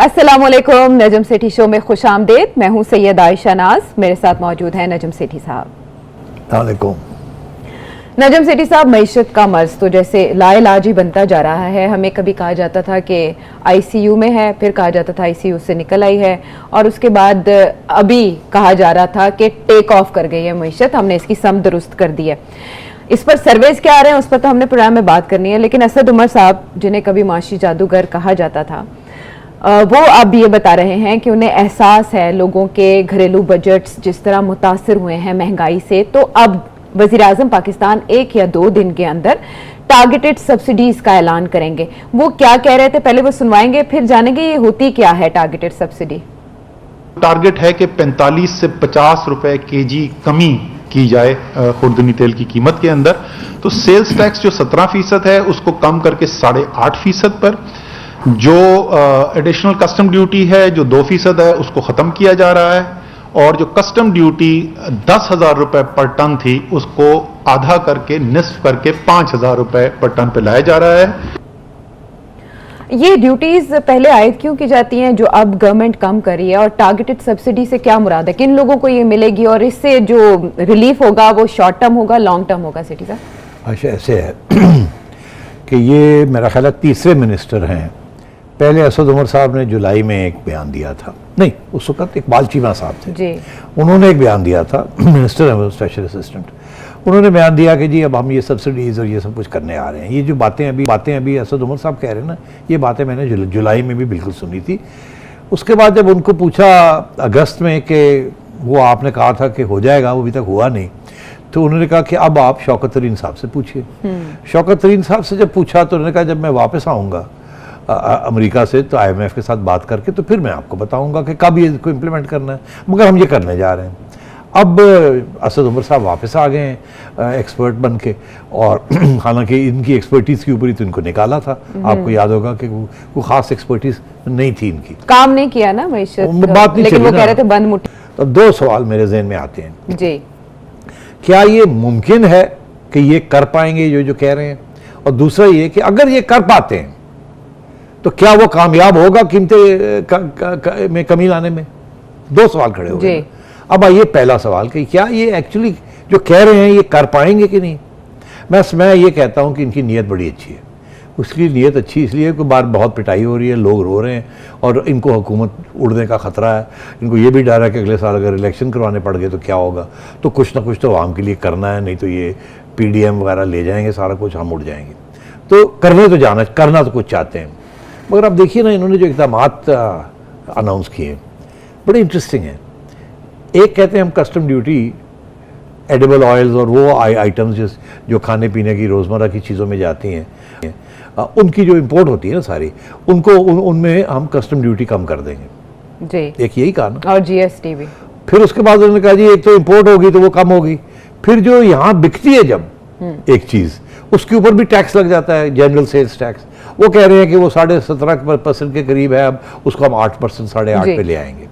अस्सलामुअलैकुम, नजम सेठी शो में खुश आमदेद। मैं हूं सैयद आयशा नाज, मेरे साथ मौजूद हैं नजम सेठी साहब। वालेकुम। नजम सेठी साहब, मईशत का मर्ज तो जैसे लाइलाज ही बनता जा रहा है। हमें कभी कहा जाता था कि आईसीयू में है, फिर कहा जाता था आईसीयू से निकल आई है, और उसके बाद अभी कहा जा रहा था कि टेक ऑफ कर गई है मईशत, हमने इसकी सम दुरुस्त कर दी है। इस पर सर्वेज क्या आ रहे हैं उस पर तो हमने प्रोग्राम में बात करनी है, लेकिन असद उमर साहब, जिन्हें कभी माशी जादूगर कहा जाता था, वो अब ये बता रहे हैं कि उन्हें एहसास है लोगों के घरेलू बजट्स जिस तरह मुतासर हुए हैं महंगाई से, तो अब वज़ीर आज़म पाकिस्तान 1 या 2 दिन के अंदर टारगेटेड सब्सिडीज का ऐलान करेंगे। वो क्या कह रहे थे, पहले वो सुनवाएंगे फिर जानेंगे ये होती क्या है टारगेटेड सब्सिडी। टारगेट है कि 45 से 50 रुपए केजी कमी की जाए खुर्दनी तेल की कीमत के अंदर। तो सेल्स टैक्स जो 17% है उसको कम करके 8.5% पर, जो एडिशनल कस्टम ड्यूटी है जो 2% है उसको खत्म किया जा रहा है, और जो कस्टम ड्यूटी 10,000 रुपए पर टन थी उसको आधा करके, निस्फ करके 5,000 रुपए पर टन पे लाया जा रहा है। ये ड्यूटीज पहले आयद क्यों की जाती हैं जो अब गवर्नमेंट कम कर रही है, और टारगेटेड सब्सिडी से क्या मुराद है, किन लोगों को ये मिलेगी, और इससे जो रिलीफ होगा वो शॉर्ट टर्म होगा, लॉन्ग टर्म होगा? सिटी साहब, अच्छा, ऐसे है कि ये मेरा ख्याल है तीसरे मिनिस्टर हैं। पहले असद उमर साहब ने जुलाई में एक बयान दिया था, नहीं उस वक्त इकबाल चीमा साहब थे जी, उन्होंने एक बयान दिया था, मिनिस्टर है स्पेशल असिस्टेंट, उन्होंने बयान दिया कि जी अब हम ये सब्सिडीज़ और ये सब कुछ करने आ रहे हैं। ये जो बातें अभी असद उमर साहब कह रहे हैं ना, ये बातें मैंने जुलाई में भी बिल्कुल सुनी थी। उसके बाद जब उनको पूछा अगस्त में कि वो आपने कहा था कि हो जाएगा, वो अभी तक हुआ नहीं, तो उन्होंने कहा कि अब आप शौकत तरीन साहब से पूछिए। शौकत तरीन साहब से जब पूछा तो उन्होंने कहा जब मैं वापस आऊँगा अमेरिका से तो IMF के साथ बात करके तो फिर मैं आपको बताऊंगा कि कब ये इसको इम्प्लीमेंट करना है, मगर हम ये करने जा रहे हैं। अब असद उमर साहब वापस आ गए हैं एक्सपर्ट बन के, और हालांकि इनकी एक्सपर्टीज़ के ऊपर ही तो इनको निकाला था। आपको याद होगा कि वो खास एक्सपर्टीज़ नहीं थी इनकी, काम नहीं किया ना मईशत, बात नहीं, लेकिन वो कह रहे थे बंद मुट्ठी। तो 2 सवाल मेरे जहन में आते हैं जी। क्या ये मुमकिन है कि ये कर पाएंगे जो कह रहे हैं, और दूसरा ये कि अगर ये कर पाते हैं तो क्या वो कामयाब होगा कीमतें में कमी लाने में? 2 सवाल खड़े हो गए। अब आइए पहला सवाल कि क्या ये एक्चुअली जो कह रहे हैं ये कर पाएंगे कि नहीं। मैं ये कहता हूं कि इनकी नीयत बड़ी अच्छी है। उसकी नीयत अच्छी इसलिए कि बार बहुत पिटाई हो रही है, लोग रो रहे हैं, और इनको हुकूमत उड़ने का खतरा है। इनको ये भी डर है कि अगले साल अगर इलेक्शन करवाने पड़ गए तो क्या होगा, तो कुछ ना कुछ तो आवाम के लिए करना है, नहीं तो ये PDM वगैरह ले जाएंगे सारा कुछ, हम उड़ जाएंगे। तो करना तो कुछ चाहते हैं, मगर अब देखिए ना इन्होंने जो इक़दामात अनाउंस किए बड़े इंटरेस्टिंग हैं। एक कहते हैं हम कस्टम ड्यूटी एडिबल ऑयल्स और वो आइटम्स जो खाने पीने की रोज़मर्रा की चीज़ों में जाती हैं, उनकी जो इंपोर्ट होती है ना सारी, उनको उनमें हम कस्टम ड्यूटी कम कर देंगे जी। एक यही कहा ना, और GST भी। फिर उसके बाद उन्होंने कहा जी एक तो इंपोर्ट होगी तो वो कम होगी, फिर जो यहाँ बिकती है जब एक चीज़ उसके ऊपर भी टैक्स लग जाता है, जनरल सेल्स टैक्स। वो कह रहे हैं कि वो 17.5% के करीब है, अब उसको हम 8%, 8.5 पे ले आएंगे।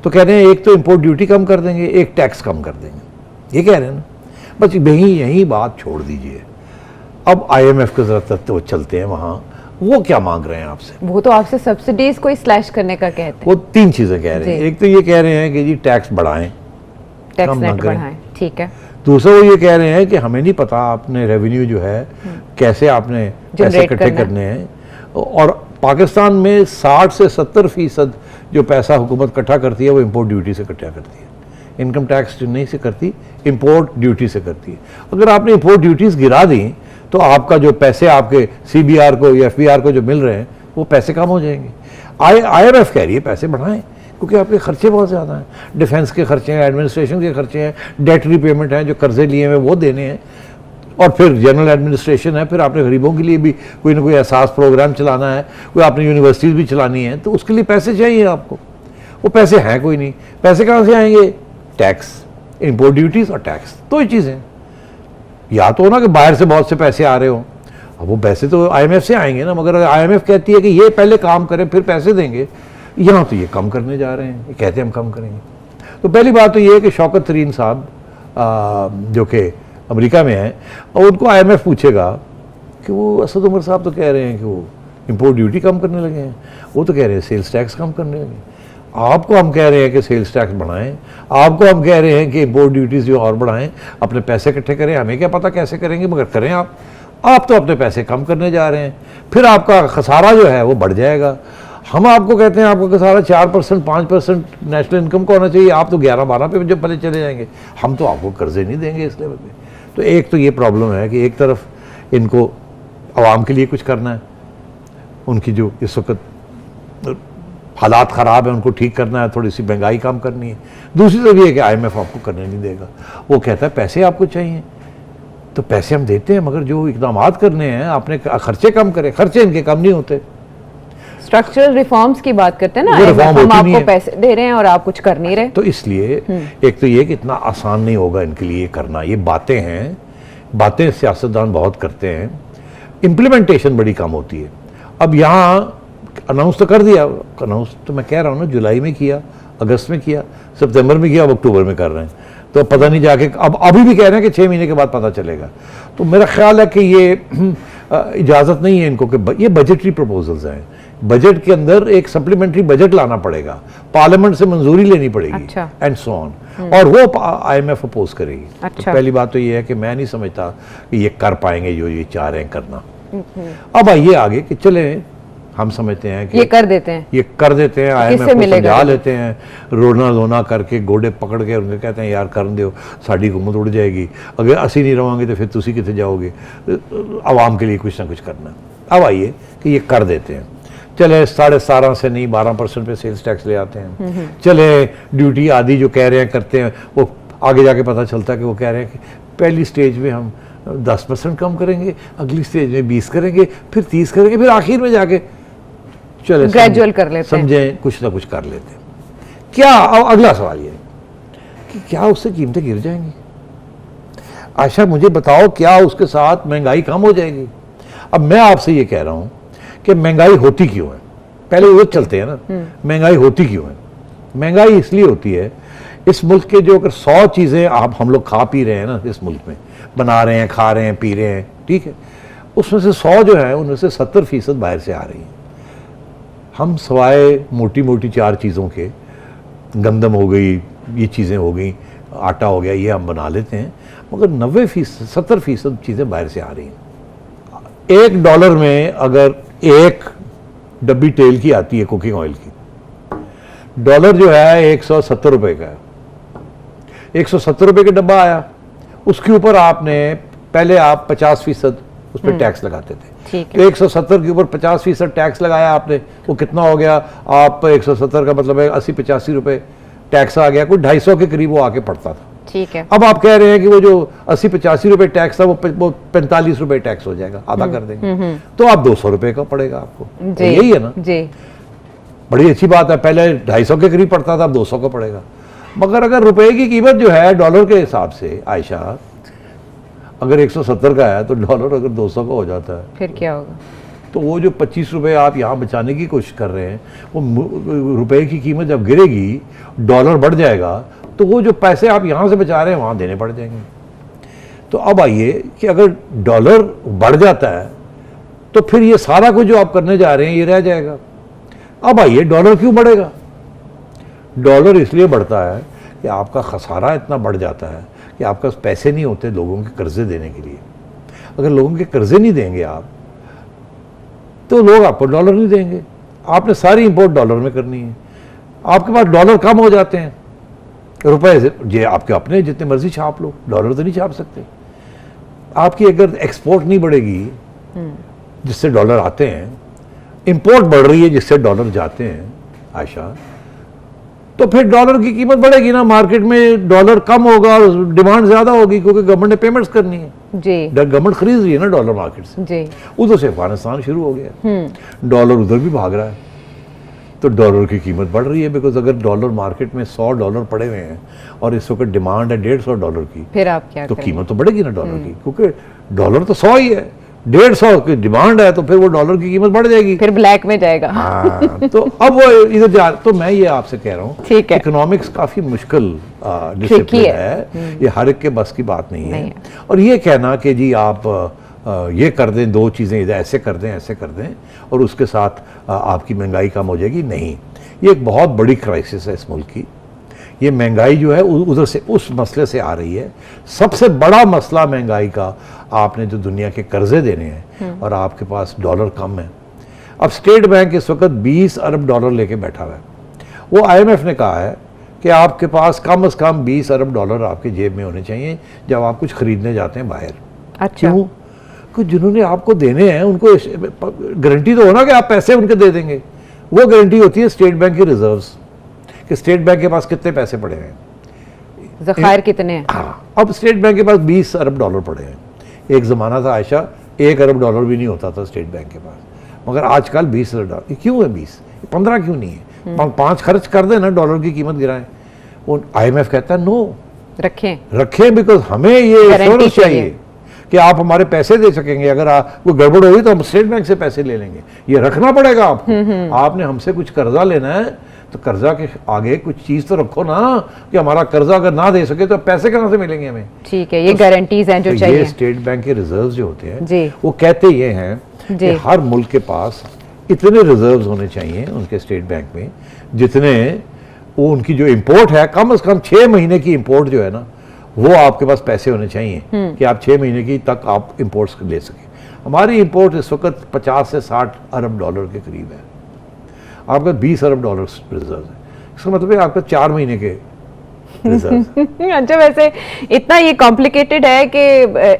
तो कह रहे हैं एक तो इंपोर्ट ड्यूटी कम कर देंगे, एक टैक्स कम कर देंगे, ये कह रहे हैं ना। बस यही बात छोड़ दीजिए। अब IMF के जरा तो चलते हैं वहाँ, वो क्या मांग रहे हैं आपसे? वो तो आपसे सब्सिडीज को स्लैश करने का कहते हैं। वो 3 चीज़ें कह रहे हैं। एक तो ये कह रहे हैं कि जी टैक्स बढ़ाएं, टैक्स नेट बढ़ाएं, ठीक है। दूसरा वो ये कह रहे हैं कि हमें नहीं पता आपने रेवेन्यू जो है कैसे आपने पैसे इकट्ठे करने हैं, और पाकिस्तान में 60 से 70% जो पैसा हुकूमत इकट्ठा करती है वो इंपोर्ट ड्यूटी से इकट्ठा करती है, इनकम टैक्स नहीं से करती, इंपोर्ट ड्यूटी से करती है। अगर आपने इंपोर्ट ड्यूटीज़ गिरा दी तो आपका जो पैसे आपके CBR को या FBR को जो मिल रहे हैं वो पैसे कम हो जाएंगे। IMF कह रही है पैसे बढ़ाएं, क्योंकि आपके खर्चे बहुत ज़्यादा हैं, डिफेंस के खर्चे हैं, एडमिनिस्ट्रेशन के खर्चे हैं, डेट रीपेमेंट हैं, जो कर्जे लिए हैं वो देने हैं, और फिर जनरल एडमिनिस्ट्रेशन है, फिर आपने गरीबों के लिए भी कोई ना कोई एहसास प्रोग्राम चलाना है, कोई आपने यूनिवर्सिटीज़ भी चलानी है, तो उसके लिए पैसे चाहिए आपको। वो पैसे हैं कोई नहीं, पैसे कहाँ से आएंगे? टैक्स, इंपोर्ट ड्यूटीज़ और टैक्स, 2 ही चीज़ें। या तो ना कि बाहर से बहुत से पैसे आ रहे हो, अब वो पैसे तो IMF से आएंगे ना, मगर IMF कहती है कि ये पहले काम करें फिर पैसे देंगे, यहाँ तो ये कम करने जा रहे हैं, ये कहते हैं हम कम करेंगे। तो पहली बात तो ये है कि शौकत तरीन साहब जो कि अमेरिका में हैं, और उनको IMF पूछेगा कि वो असद उमर साहब तो कह रहे हैं कि वो इंपोर्ट ड्यूटी कम करने लगे हैं, वो तो कह रहे हैं सेल्स टैक्स कम करने लगे। आपको हम कह रहे हैं कि सेल्स टैक्स बढ़ाएं, आपको हम कह रहे हैं कि इंपोर्ट ड्यूटीज़ जो और बढ़ाएं, अपने पैसे इकट्ठे करें। हमें क्या पता कैसे करेंगे, मगर करें आप तो अपने पैसे कम करने जा रहे हैं, फिर आपका खसारा जो है वो बढ़ जाएगा। हम आपको कहते हैं आपका खसारा 4% 5% नेशनल इनकम को होना चाहिए, आप तो 11-12 पे जब पहले चले जाएंगे। हम तो आपको कर्जे नहीं देंगे इस लेवल पे। तो एक तो ये प्रॉब्लम है कि एक तरफ इनको आवाम के लिए कुछ करना है, उनकी जो इस वक्त हालात ख़राब है उनको ठीक करना है, थोड़ी सी महंगाई कम करनी है। दूसरी तरफ ये है कि IMF आपको करने नहीं देगा, वो कहता है पैसे आपको चाहिए, तो पैसे हम देते हैं, मगर जो इकदाम करने हैं आपने खर्चे कम करें। खर्चे इनके कम नहीं होते। स्ट्रक्चरल रिफॉर्म्स की बात करते हैं ना, वो रिफॉर्म हम होती नहीं आपको है। पैसे दे रहे हैं और आप कुछ कर नहीं रहे। तो इसलिए एक तो ये कि इतना आसान नहीं होगा इनके लिए करना। ये बातें हैं, बातें सियासतदान बहुत करते हैं, इम्प्लीमेंटेशन बड़ी कम होती है। अब यहाँ अनाउंस तो कर दिया, अनाउंस तो मैं कह रहा हूँ ना, जुलाई में किया, अगस्त में किया, सितंबर में किया, अब अक्टूबर में कर रहे हैं। तो पता नहीं जाके अब अभी भी कह रहे हैं कि 6 महीने के बाद पता चलेगा। तो मेरा ख्याल है कि ये इजाज़त नहीं है इनको कि ये बजटरी प्रपोजल्स हैं, बजट के अंदर एक सप्लीमेंट्री बजट लाना पड़ेगा, पार्लियामेंट से मंजूरी लेनी पड़ेगी, अच्छा। एंड सो ऑन, और वो IMF अपोज करेगी। अच्छा। तो पहली बात तो ये है कि मैं नहीं समझता कि ये कर पाएंगे जो ये चाह रहे हैं करना। अब आइए आगे कि चले, हम समझते हैं कि ये कर देते हैं, ये कर देते हैं, IMF किससे को मिलेगा? समझा लेते हैं, रोना धोना करके गोडे पकड़ के उनके कहते हैं यार कर दो, साड़ी हुकूमत उड़ जाएगी, अगर असी नहीं रहोगे तो फिर तुसी कितने जाओगे, आवाम के लिए कुछ ना कुछ करना। अब आइए कि ये कर देते हैं, चले 17.5 से नहीं 12% पे सेल्स टैक्स ले आते हैं, चले ड्यूटी आदि जो कह रहे हैं करते हैं, वो आगे जाके पता चलता है कि वो कह रहे हैं कि पहली स्टेज में हम 10% कम करेंगे, अगली स्टेज में 20 करेंगे, फिर 30 करेंगे, फिर आखिर में जाके चले ग्रेजुअल कर लेते हैं, समझें कुछ ना कुछ कर लेते हैं। क्या अब अगला सवाल ये कि क्या उससे कीमतें गिर जाएंगी? आशा मुझे बताओ, क्या उसके साथ महंगाई कम हो जाएगी? अब मैं आपसे ये कह रहा हूं कि महंगाई होती क्यों है, पहले वो चलते हैं ना, महंगाई होती क्यों है? महंगाई इसलिए होती है, इस मुल्क के जो अगर 100 चीज़ें आप हम लोग खा पी रहे हैं ना, इस मुल्क में बना रहे हैं, खा रहे हैं, पी रहे हैं, ठीक है, उसमें से 100 जो है उनमें से 70% बाहर से आ रही हैं। हम सवाए मोटी मोटी 4 चीज़ों के, गंदम हो गई, ये चीज़ें हो गई, आटा हो गया, ये हम बना लेते हैं, मगर 90% 70% चीज़ें बाहर से आ रही हैं। $1 में अगर एक डब्बी तेल की आती है, कुकिंग ऑयल की, डॉलर जो है 170 रुपए का है, 170 रुपए का डब्बा आया, उसके ऊपर आपने पहले आप 50% उस पर टैक्स लगाते थे, तो 170 के ऊपर 50% टैक्स लगाया आपने, वो कितना हो गया? आप 170 का मतलब है 80-85 रुपए टैक्स आ गया, कोई 250 के करीब वो आके पड़ता था। ठीक है। अब आप कह रहे हैं कि वो जो 80-85 रुपए टैक्स था वो 45 रुपए टैक्स हो जाएगा, आधा कर देंगे, तो आप 200 रुपए का पड़ेगा आपको। तो यही है ना जी, बड़ी अच्छी बात है। पहले 250 के करीब पड़ता था, अब 200 का पड़ेगा। मगर अगर रुपए की कीमत जो है डॉलर के हिसाब से, आयशा, अगर 170 का है तो डॉलर अगर 200 का हो जाता है, फिर क्या होगा? तो वो जो 25 रुपए आप यहाँ बचाने की कोशिश कर रहे हैं, वो रुपए की कीमत जब गिरेगी, डॉलर बढ़ जाएगा, तो वो जो पैसे आप यहाँ से बचा रहे हैं वहाँ देने पड़ जाएंगे। तो अब आइए कि अगर डॉलर बढ़ जाता है तो फिर ये सारा कुछ जो आप करने जा रहे हैं ये रह जाएगा। अब आइए, डॉलर क्यों बढ़ेगा? डॉलर इसलिए बढ़ता है कि आपका खसारा इतना बढ़ जाता है कि आपके पास पैसे नहीं होते लोगों के कर्जे देने के लिए। अगर लोगों के कर्जे नहीं देंगे आप, तो लोग आपको डॉलर नहीं देंगे। आपने सारी इंपोर्ट डॉलर में करनी है, आपके पास डॉलर कम हो जाते हैं, रुपए जे आपके अपने जितने मर्जी छाप लो, डॉलर तो नहीं छाप सकते। आपकी अगर एक्सपोर्ट नहीं बढ़ेगी जिससे डॉलर आते हैं, इंपोर्ट बढ़ रही है जिससे डॉलर जाते हैं, आयशा, तो फिर डॉलर की कीमत बढ़ेगी ना, मार्केट में डॉलर कम होगा और डिमांड ज्यादा होगी, क्योंकि गवर्नमेंट ने पेमेंट्स करनी है जी, गवर्नमेंट खरीद रही है ना डॉलर मार्केट से जी। उधर से अफगानिस्तान शुरू हो गया, डॉलर उधर भी भाग रहा है, तो डॉलर की कीमत बढ़ रही है। बिकॉज अगर डॉलर मार्केट में $100 पड़े हुए हैं और इस वक्त डिमांड है $150 की, फिर आप क्या तो करेंगे? कीमत तो बढ़ेगी ना डॉलर की, क्योंकि डॉलर तो 100 ही है, 150 की डिमांड है, तो फिर वो डॉलर की कीमत बढ़ जाएगी, फिर ब्लैक में जाएगा। हाँ, तो अब वो इधर जा, तो मैं ये आपसे कह रहा हूँ, ठीक है। इकोनॉमिक्स काफी मुश्किल डिसिप्लिन है, ये हर एक के बस की बात नहीं है। और ये कहना कि जी आप ये कर दें, दो चीज़ें इधर ऐसे कर दें, ऐसे कर दें और उसके साथ आपकी महंगाई कम हो जाएगी। नहीं, ये एक बहुत बड़ी क्राइसिस है इस मुल्क की। ये महंगाई जो है उधर से, उस मसले से आ रही है। सबसे बड़ा मसला महंगाई का, आपने जो दुनिया के कर्जे देने हैं और आपके पास डॉलर कम है। अब स्टेट बैंक इस वक्त 20 अरब डॉलर लेके बैठा हुआ है। वो IMF ने कहा है कि आपके पास कम से कम 20 अरब डॉलर आपके जेब में होने चाहिए जब आप कुछ खरीदने जाते हैं बाहर। अच्छा। क्यों? क्योंकि जिन्होंने आपको देने हैं उनको गारंटी तो होना कि आप पैसे उनके दे देंगे। वो गारंटी होती है स्टेट बैंक की रिजर्व्स, कि स्टेट बैंक के पास कितने पैसे पड़े हैं, ज़खायर कितने हैं। हाँ, अब स्टेट बैंक के पास 20 अरब डॉलर पड़े हैं। एक ज़माना था आयशा, 1 अरब डॉलर भी नहीं होता था स्टेट बैंक के पास, मगर आजकल 20 अरब डॉलर। क्यों है 20? 15 क्यों नहीं है? 5 खर्च कर देना, डॉलर की कीमत गिराएं। वो IMF कहता है नो, रखें बिकॉज हमें ये एश्योरेंस चाहिए कि आप हमारे पैसे दे सकेंगे। अगर कोई गड़बड़ होगी तो हम स्टेट बैंक से पैसे ले लेंगे। ये रखना पड़ेगा आपको। आपने हमसे कुछ कर्जा लेना है तो कर्जा के आगे कुछ चीज तो रखो ना, कि हमारा कर्जा अगर ना दे सके तो पैसे कहां से मिलेंगे हमें। ठीक है, ये गारंटीज हैं जो तो चाहिए। ये स्टेट बैंक के रिजर्व जो होते हैं जी, वो कहते ये हैं कि हर मुल्क के पास इतने रिजर्व होने चाहिए उनके स्टेट बैंक में, जितने वो उनकी जो इंपोर्ट है, कम से कम 6 महीने की इंपोर्ट जो है ना, वो आपके पास पैसे होने चाहिए कि आप 6 महीने की तक आप इंपोर्ट्स ले सकें। हमारी इंपोर्ट इस वक्त 50 से 60 अरब डॉलर के करीब है। आपका 20 अरब डॉलर रिजर्व है, इसका मतलब है आपका 4 महीने के रिजर्व। अच्छा, वैसे इतना ये कॉम्प्लिकेटेड है कि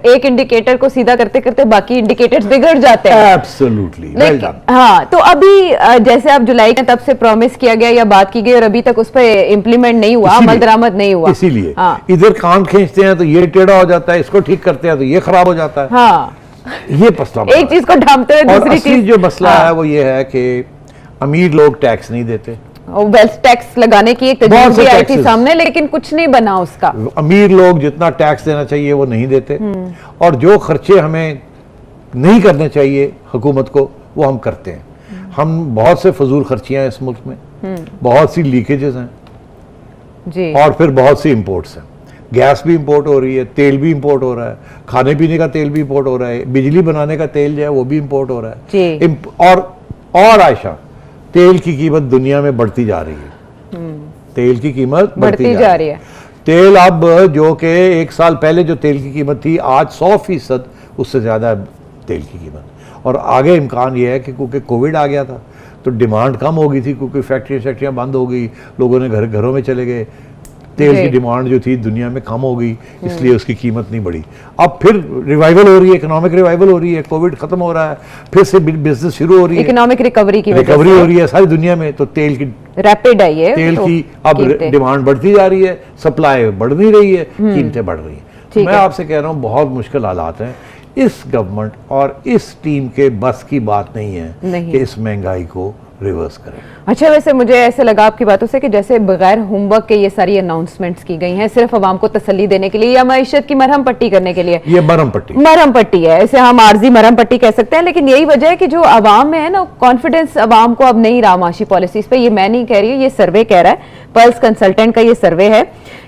एक इंडिकेटर को सीधा करते करते बाकी इंडिकेटर्स बिगड़ जाते हैं। Absolutely, well done. हाँ, तो अभी जैसे अब जुलाई के तब से प्रॉमिस किया गया या बात की गई और अभी तक उस पर इम्प्लीमेंट नहीं हुआ, अमल दरामद नहीं हुआ। इसीलिए इधर कान खींचते हैं तो ये टेढ़ा हो जाता है, इसको ठीक करते हैं तो ये खराब हो जाता है। हाँ, ये मसला, एक चीज को ढांपते हुए दूसरी चीज। जो मसला है वो ये है कि अमीर लोग टैक्स नहीं देते। वेल्थ टैक्स लगाने की एक तजवीज़ भी आई थी सामने, लेकिन कुछ नहीं बना उसका। अमीर लोग जितना टैक्स देना चाहिए वो नहीं देते, और जो खर्चे हमें नहीं करने चाहिए हुकूमत को वो हम करते हैं। हम बहुत से फजूल खर्चियां हैं इस मुल्क में, बहुत सी लीकेजेस हैं जी, और फिर बहुत सी इंपोर्ट्स हैं। गैस भी इंपोर्ट हो रही है, तेल भी इंपोर्ट हो रहा है, खाने पीने का तेल भी इंपोर्ट हो रहा है, बिजली बनाने का तेल जो है वो भी इंपोर्ट हो रहा है जी। और आयशा, तेल की कीमत दुनिया में बढ़ती जा रही है। तेल की कीमत बढ़ती जा रही है। तेल अब जो कि 1 साल पहले जो तेल की कीमत थी, आज 100% उससे ज़्यादा है तेल की कीमत। और आगे इम्कान ये है कि क्योंकि कोविड आ गया था तो डिमांड कम हो गई थी, क्योंकि फैक्ट्रियाँ बंद हो गई, लोगों ने घरों में चले गए, तेल की डिमांड जो थी दुनिया में कम हो गई, इसलिए उसकी कीमत नहीं बढ़ी। अब फिर रिवाइवल हो रही है, इकोनॉमिक रिवाइवल हो रही है, कोविड खत्म हो रहा है, फिर से बिजनेस शुरू हो रही है, इकोनॉमिक रिकवरी हो रही है सारी दुनिया में। तो तेल की रैपिड है ये, तेल की अब डिमांड बढ़ती जा रही है, सप्लाई बढ़ नहीं रही है, कीमतें बढ़ रही हैं। मैं आपसे कह रहा हूँ बहुत मुश्किल हालात हैं। इस गवर्नमेंट और इस टीम के बस की बात नहीं है कि इस महंगाई को रिवर्स करें। अच्छा, वैसे मुझे ऐसे लगा आपकी बातों से कि जैसे बगैर होमवर्क के ये सारी अनाउंसमेंट्स की गई हैं, सिर्फ आवाम को तसल्ली देने के लिए या मईशत की मरहम पट्टी करने के लिए। ये मरहम पट्टी है, इसे हम आर्जी मरहम पट्टी कह सकते हैं। लेकिन यही वजह है कि जो आवाम में है ना, कॉन्फिडेंस आवाम को अब नहीं रहा माशी पॉलिसीज पे। ये मैं नहीं कह रही हूँ, ये सर्वे कह रहा है, पल्स कंसल्टेंट का ये सर्वे है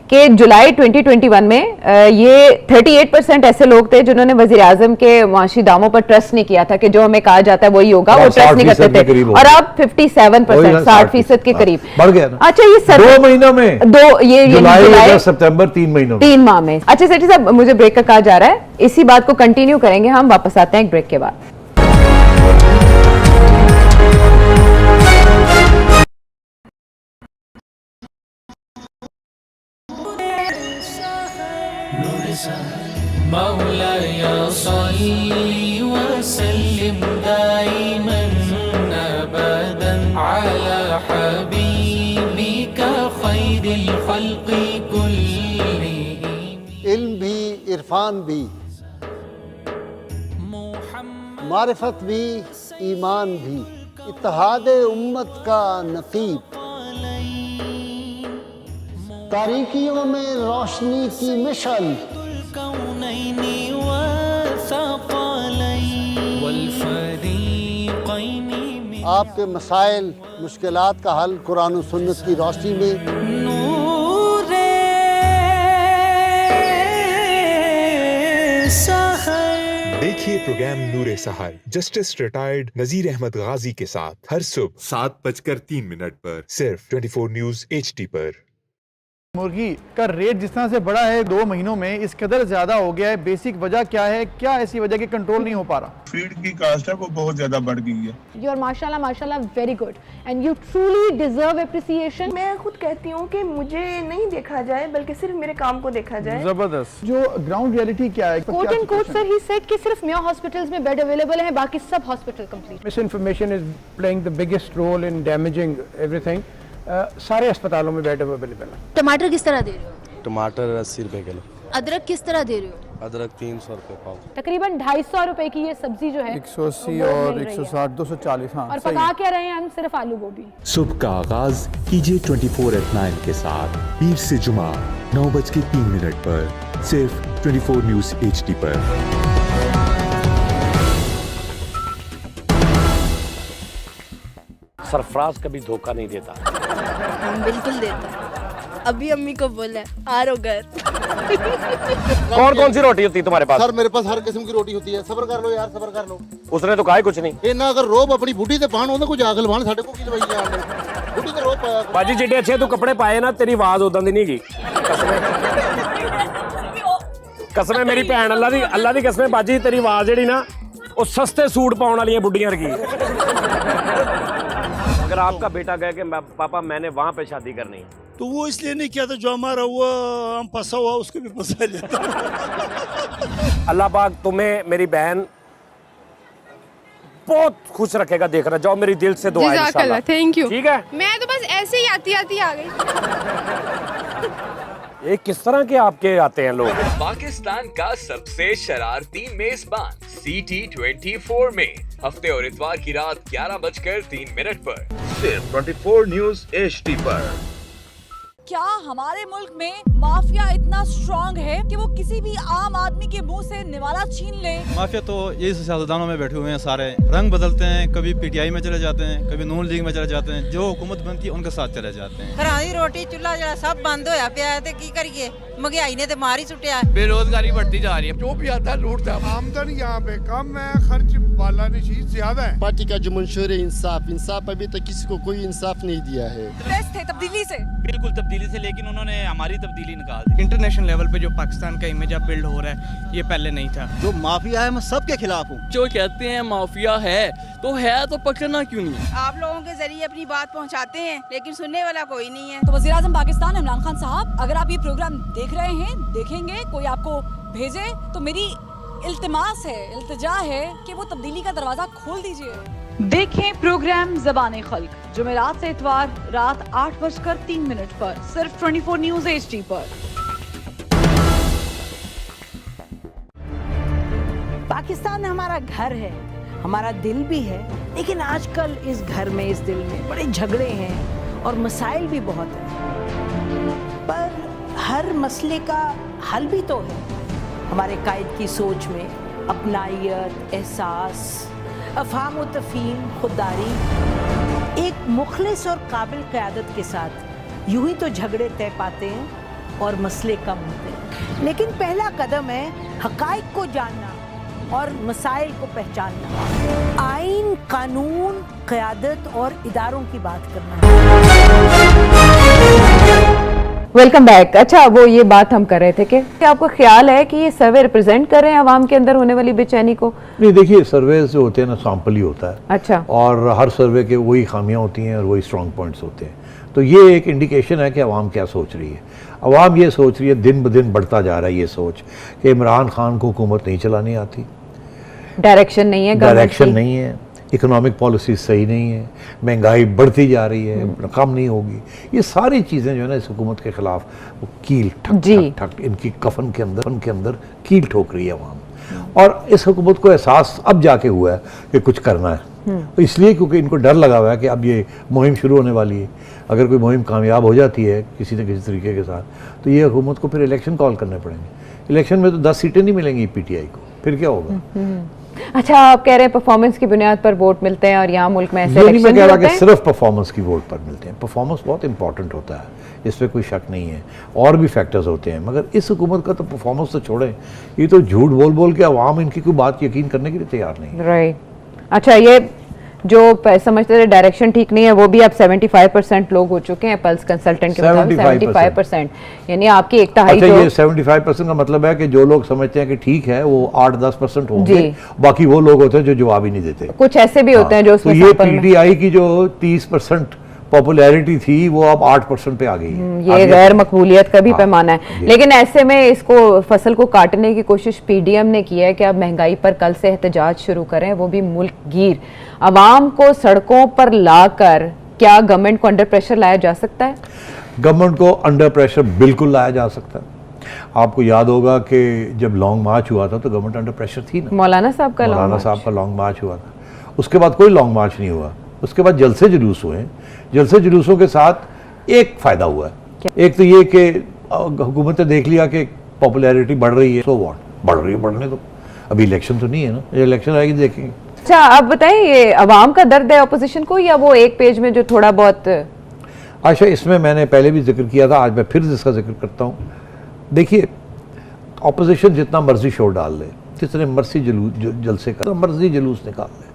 कि जुलाई 2021 में ये 38% ऐसे लोग थे जिन्होंने वजीर आजम के माशी दामों पर ट्रस्ट नहीं किया था कि जो हमें कहा जाता है वही होगा, वो ट्रस्ट नहीं करते थे। और अब 57%, 60% के करीब बढ़ गया ना। अच्छा, ये 2 महीनों में, जुलाई सितंबर 3 महीनों, 3 माह में। अच्छा सेठी साहब, मुझे ब्रेक का कहा जा रहा है, इसी बात को कंटिन्यू करेंगे हम, वापस आते हैं एक ब्रेक के बाद। मौलाया सल्ली व सल्लिम दाइमन अबदन अला हबीबिका खैरिल खल्क़ि कुल्लिहिम। इल्म भी, इरफान भी, मारिफत भी, ईमान भी, इत्तेहाद उम्मत का नकीब, तारीकियों में रोशनी की मिशल, आपके मसाइल मुश्किलात का हल कुरान और सुन्नत की रोशनी में। देखिए प्रोग्राम नूरे सहर जस्टिस रिटायर्ड नजीर अहमद गाजी के साथ हर सुबह 7:03 पर सिर्फ 24 न्यूज HD पर। मुर्गी का रेट जिस तरह से बढ़ा है 2 महीनों में इस कदर ज्यादा हो गया है, बेसिक वजह क्या है? क्या ऐसी वजह कि कंट्रोल नहीं हो पा रहा? फीड की कास्ट है वो बहुत ज्यादा बढ़ गई है। यू आर माशाल्लाह very good and you truly deserve appreciation. मैं खुद कहती हूँ कि मुझे नहीं देखा जाए बल्कि सिर्फ मेरे काम को देखा जाए। जबरदस्त। जो ग्राउंड रियलिटी क्या है? Quote and quote sir he said कि सिर्फ मेयो हॉस्पिटल्स में बेड अवेलेबल है, बाकी सब hospital complete. Misinformation is playing the biggest role in damaging everything. सारे अस्पतालों में बेड अवेलेबल है। टमाटर किस तरह दे रहे हो? टमाटर 80 रुपए किलो। अदरक किस तरह दे रहे हो? अदरक 300 रुपए पाव। तकरीबन 250 रुपए की ये सब्जी जो है 180 और 160 240। हाँ, और पका क्या रहे हैं हम? सिर्फ आलू गोभी। सुबह का आगाज कीजिए 24/9 के साथ पीर से जुमा 9:03 पर सिर्फ 24 न्यूज HD पर। सरफराज कभी धोखा नहीं देता। बिल्कुल देता। अभी अम्मी को बोला आ रो घर। कौन कौन सी रोटी होती है तुम्हारे पास? सर मेरे पास हर किस्म की रोटी होती है। सब्र कर लो यार, सब्र कर लो। उसने तो कहा कुछ नहीं। इन्ना अगर रोब अपनी बुढ़ी ते पान होंदा कोई जागल बाण साडे को की दवाई जान बुढ़ी ते रोब पाया। बाजी जिड्डे अच्छे तू कपड़े पाए ना तेरी आवाज उदां दी नहीं गई। कसम है मेरी भैन अल्लाह दी कसम बाजी तेरी आवाज जेड़ी ना वो सस्ते सूट पाउण वाली बुढ़ियां वर्गी। अगर आपका बेटा कहे कि पापा मैंने वहां पे शादी करनी है तो वो इसलिए नहीं किया था जो हमारा हुआ हम फंसा हुआ उसको भी फंसा लेता। अल्लाह पाक तुम्हें मेरी बहन बहुत खुश रखेगा। देखना जाओ मेरी दिल से दुआ है इंशाल्लाह। Thank you. ठीक है मैं तो बस ऐसे ही आती आ गई। ये किस तरह के आपके आते हैं लोग? पाकिस्तान का सबसे शरारती मेजबान CT24 में हफ्ते और इतवार की रात 11:03 पर सिर्फ 24 न्यूज HD पर। क्या हमारे मुल्क में माफिया इतना स्ट्रॉन्ग है कि वो किसी भी आम आदमी के मुंह से निवाला छीन ले? माफिया तो यही सियासतदानों में बैठे हुए हैं, सारे रंग बदलते हैं, कभी PTI में चले जाते हैं, कभी नून लीग में चले जाते हैं, जो हुकूमत बनती है उनके साथ चले जाते हैं। घरां रोटी चूल्हा जरा सब बंद होया पिया है ते की करिए? महंगाई ने ते मार ही सुटिया। बेरोजगारी बढ़ती जा रही है। जो भी आता है लूटता है। आमदनी यहाँ पे कम है, खर्च वाला निशीज ज्यादा है। पार्टी का जो मंशूर है इंसाफ अभी तक किसी को कोई इंसाफ नहीं दिया है। बेस्ट थे तब्दीली से, बिल्कुल तब्दीली से, लेकिन उन्होंने हमारी तब्दीली निकाल दी। इंटरनेशनल लेवल पे जो पाकिस्तान का इमेज बिल्ड हो रहा है ये पहले नहीं था। जो माफिया है मैं सबके खिलाफ हूँ। जो कहते हैं माफिया है तो पकड़ना क्यों नहीं? आप लोगों के जरिए अपनी बात पहुंचाते हैं लेकिन सुनने वाला कोई नहीं है। तो वज़ीर आज़म पाकिस्तान इमरान खान साहब, अगर आप ये प्रोग्राम देख रहे हैं, देखेंगे, कोई आपको भेजे तो मेरी इल्तिमास है, इल्तिजा है कि वो तब्दीली का दरवाजा खोल दीजिए। देखें प्रोग्राम ज़बान खल्क जुमेरात से इतवार रात 8:03 पर सिर्फ 24 न्यूज HD पर। पाकिस्तान हमारा घर है, हमारा दिल भी है, लेकिन आजकल इस घर में, इस दिल में बड़े झगड़े हैं और मसाइल भी बहुत हैं। पर हर मसले का हल भी तो है। हमारे कायद की सोच में अपनाइयत, एहसास, अफ़हाम व तफ़हीम, खुददारी। एक मुखलिस और काबिल क़यादत के साथ यूं ही तो झगड़े तय पाते हैं और मसले कम होते हैं। लेकिन पहला कदम है हक़ाइक़ को जानना और मसाइल को पहचानना। आइन, कानून, क़यादत और इदारों की बात करना। Welcome back. अच्छा, वो ये बात हम कर रहे थे कि क्या आपको ख्याल है कि ये सर्वे रिप्रेजेंट कर रहे हैं आवाम के अंदर होने वाली बेचैनी को? नहीं, देखिए सर्वे जो होते हैं ना सैंपल ही होता है। अच्छा। और हर सर्वे के वही खामियां होती हैं और वही स्ट्रॉन्ग पॉइंट्स होते हैं। तो ये एक इंडिकेशन है कि अवाम क्या सोच रही है। अवाम ये सोच रही है, दिन ब दिन बढ़ता जा रहा है ये सोच कि इमरान खान को हुकूमत नहीं चलानी आती, डायरेक्शन नहीं है, डायरेक्शन नहीं है, इकोनॉमिक पॉलिसी सही नहीं है, महंगाई बढ़ती जा रही है, कम नहीं होगी। ये सारी चीज़ें जो है ना इस हुकूमत के खिलाफ वो कील ठक ठक ठक इनकी कफन के अंदर कील ठोक रही है अवाम। और इस हुकूमत को एहसास अब जाके हुआ है कि कुछ करना है। तो इसलिए क्योंकि इनको डर लगा हुआ है कि अब ये मुहिम शुरू होने वाली है। अगर कोई मुहिम कामयाब हो जाती है किसी न किसी तरीके के साथ तो ये हुकूमत को फिर इलेक्शन कॉल करने पड़ेंगे। इलेक्शन में तो 10 सीटें नहीं मिलेंगी PTI को, फिर क्या होगा? अच्छा, आप कह रहे हैं परफॉर्मेंस की बुनियाद पर वोट मिलते हैं और यहाँ मुल्क में ऐसे ये नहीं मैं इलेक्शन कह रहा होते कि हैं? सिर्फ परफॉर्मेंस की वोट पर मिलते हैं। परफॉर्मेंस बहुत इंपॉर्टेंट होता है, इसमें कोई शक नहीं है, और भी फैक्टर्स होते हैं, मगर इस हुकूमत का तो परफॉर्मेंस तो छोड़ें, ये तो झूठ बोल बोल के अवाम इनकी कोई बात यकीन करने के लिए तैयार नहीं। राइट। अच्छा, ये जो समझते थे डायरेक्शन ठीक नहीं है, वो भी अब 75% लोग हो चुके हैं पल्स कंसल्टेंट के मुताबिक। 75%, यानी आपकी एक तिहाई अच्छा, जो ये 75% का मतलब है कि जो लोग समझते हैं कि ठीक है वो 8-10% होंगे, बाकी वो लोग होते हैं जो जवाब ही नहीं देते। कुछ ऐसे भी होते हैं जो तो उसमें ये sample में- पीटीआई की जो 30% पॉपुलैरिटी थी वो अब 8% पे आ गई है। ये गैर मकबूलियत का भी पैमाना है। लेकिन ऐसे में इसको फसल को काटने की कोशिश पीडीएम ने की है कि अब महंगाई पर कल से एहतजाज शुरू करें, वो भी मुल्क गिर। अवाम को सड़कों पर लाकर क्या गवर्नमेंट को अंडर प्रेशर लाया जा सकता है? गवर्नमेंट को अंडर प्रेशर बिल्कुल लाया जा सकता है। आपको याद होगा कि जब लॉन्ग मार्च हुआ था तो गवर्नमेंट अंडर प्रेशर थी ना। मौलाना साहब का लॉन्ग मार्च हुआ था, उसके बाद कोई लॉन्ग मार्च नहीं हुआ, उसके बाद जलसे जुलूस हुए। जलसे जुलूसों के साथ एक फ़ायदा हुआ है, एक तो ये कि हुकूमत ने देख लिया कि पॉपुलैरिटी बढ़ रही है, सो व्हाट, बढ़ रही है, बढ़ने दो, अभी इलेक्शन तो नहीं है ना, इलेक्शन आएगी देखेंगे। अच्छा, आप बताएं, ये अवाम का दर्द है अपोजिशन को, या वो एक पेज में जो थोड़ा बहुत? अच्छा, इसमें मैंने पहले भी जिक्र किया था, आज मैं फिर इसका जिक्र करता हूँ। देखिए, अपोजिशन जितना मर्जी शोर डाल ले, जितने मर्जी जलसे का मर्जी जुलूस निकाल ले,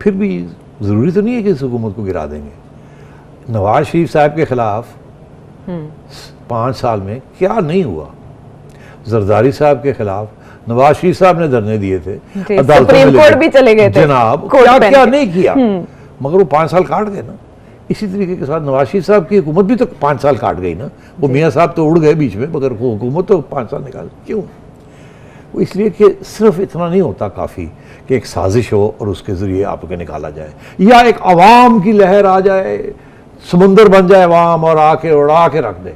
फिर भी ज़रूरी तो नहीं है कि इस हुकूमत को गिरा देंगे। नवाज शरीफ साहब के खिलाफ 5 साल में क्या नहीं हुआ, जरदारी साहब के खिलाफ नवाज शरीफ साहब ने धरने दिए थे, सुप्रीम कोर्ट भी चले गए थे, जनाब, क्या क्या नहीं किया, मगर वो 5 साल काट गए ना। इसी तरीके के साथ नवाज शरीफ साहब की हुकूमत भी तो 5 साल काट गई ना। वो मियाँ साहब तो उड़ गए बीच में, मगर वो हुकूमत तो 5 साल निकाल। क्यों? वो इसलिए कि सिर्फ इतना नहीं होता काफ़ी कि एक साजिश हो और उसके ज़रिए आपको निकाला जाए, या एक अवाम की लहर आ जाए, समुंदर बन जाए अवाम और आके उड़ा के रख दे।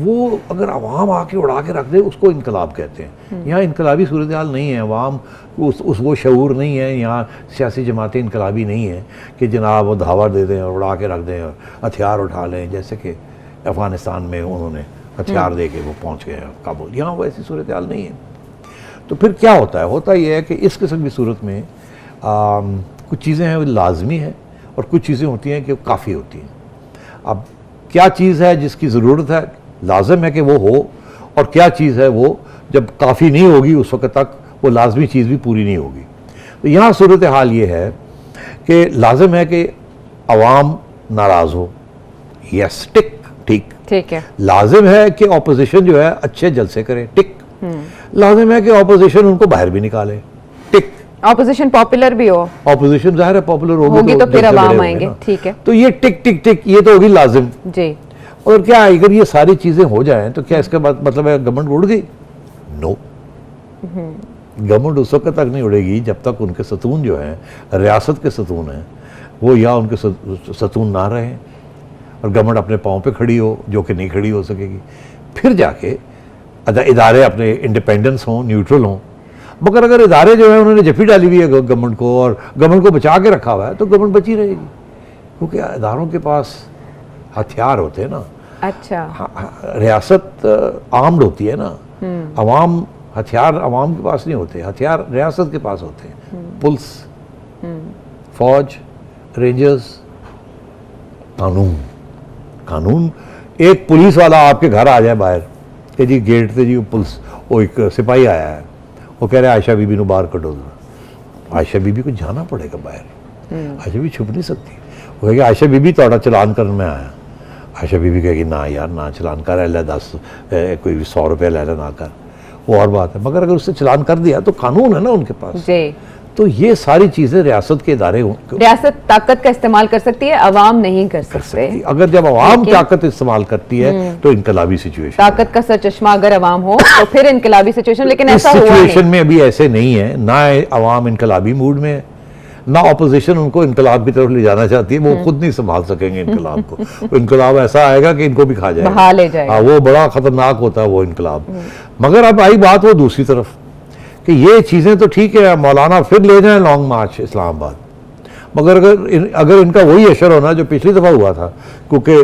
वो अगर अवाम आके उड़ा के रख दे उसको इनकलाब कहते हैं। यहाँ इनकलाबी सूरत हाल नहीं है, अवाम उस वो शऊर नहीं है, यहाँ सियासी जमातें इनकलाबी नहीं है कि जनाब वो धावा दे दें और उड़ा के रख दें और हथियार उठा लें, जैसे कि अफ़गानिस्तान में उन्होंने हथियार दे के वो पहुँच गए काबुल। यहाँ वो ऐसी सूरत हाल नहीं है। तो फिर क्या होता है? होता यह है कि इस किस्म की सूरत में कुछ चीज़ें हैं वो लाजमी है और कुछ चीज़ें होती हैं कि वो काफ़ी होती हैं। अब क्या चीज़ है जिसकी ज़रूरत है, लाजम है कि वो हो, और क्या चीज़ है वो जब काफ़ी नहीं होगी उस वक्त तक वो लाजमी चीज़ भी पूरी नहीं होगी। तो यहाँ सूरत हाल ये है कि लाजम है कि अवाम नाराज़ हो, यस, ठीक है। लाजिम है कि ऑपोजिशन जो है अच्छे जलसे करे, टिक। लाजिम है कि ऑपोजिशन उनको बाहर भी निकाले, टिक। ऑपोजिशन पॉपुलर भी हो, ऑपोजिशन जाहिर है पॉपुलर होगी तो फिर अवाम आएंगे, ठीक है। तो ये टिक टिक टिक ये तो होगी लाजिम जी। और क्या अगर ये सारी चीजें हो जाएं तो क्या इसका मतलब है गवर्नमेंट उड़ गई? नो, गवर्नमेंट उस वक्त तक नहीं उड़ेगी जब तक उनके सतून जो हैं, रियासत के सतून हैं, वो या उनके सतून ना रहे और गवर्नमेंट अपने पाँव पे खड़ी हो, जो कि नहीं खड़ी हो सकेगी। फिर जाके इदारे अपने इंडिपेंडेंस हों, न्यूट्रल हों। मगर अगर इदारे जो है उन्होंने जफी डाली हुई है गवर्नमेंट को और गवर्नमेंट को बचा के रखा हुआ है तो गवर्नमेंट बची रहेगी, क्योंकि इदारों के पास हथियार होते हैं ना। अच्छा, रियासत आर्म्ड होती है ना, अवाम हथियार अवाम के पास नहीं होते, हथियार रियासत के पास होते हैं। पुलिस, फौज, रेंजर्स, कानून। एक पुलिस वाला आपके घर आ जाए बाहर कि जी गेट से जी पुलिस, वो एक सिपाही आया है, वो कह रहे हैं आयशा बीबी को बाहर कटो दो। आयशा बीबी को जाना पड़ेगा बाहर, आयशा बीबी छुप नहीं सकती। वो कहेगी आयशा बीबी तोड़ा चलान करने में आया। आयशा बीबी कहेगी ना यार ना चलान कर, ले 10 कोई 100 रुपये ले ना कर, वो और बात है। मगर अगर उससे चलान कर दिया तो कानून है ना उनके पास जी। तो ये सारी चीजें रियासत के इदारे, रियासत ताकत का इस्तेमाल कर सकती है, अवाम नहीं कर सकते। अगर जब अवाम ताकत इस्तेमाल करती है तो इनकलाबी सिचुएशन, ताकत का सरचश्मा अगर अवाम हो तो फिर इनकलाबी सिचुएशन। लेकिन ऐसा हुआ नहीं। सिचुएशन में अभी ऐसे नहीं है, ना अवाम इनकलाबी मूड में है, ना ऑपोजिशन उनको इनकलाब की तरफ ले जाना चाहती है। वो खुद नहीं संभाल सकेंगे इनकलाब को। इनकलाब ऐसा आएगा कि इनको भी खा जाएगा, बहा ले जाएगा। वो बड़ा खतरनाक होता है वो इनकलाब। मगर अब आई बात वो दूसरी तरफ कि ये चीज़ें तो ठीक है, मौलाना फिर ले जाएं लॉन्ग मार्च इस्लामाबाद, मगर अगर इनका वही असर होना जो पिछली दफ़ा हुआ था, क्योंकि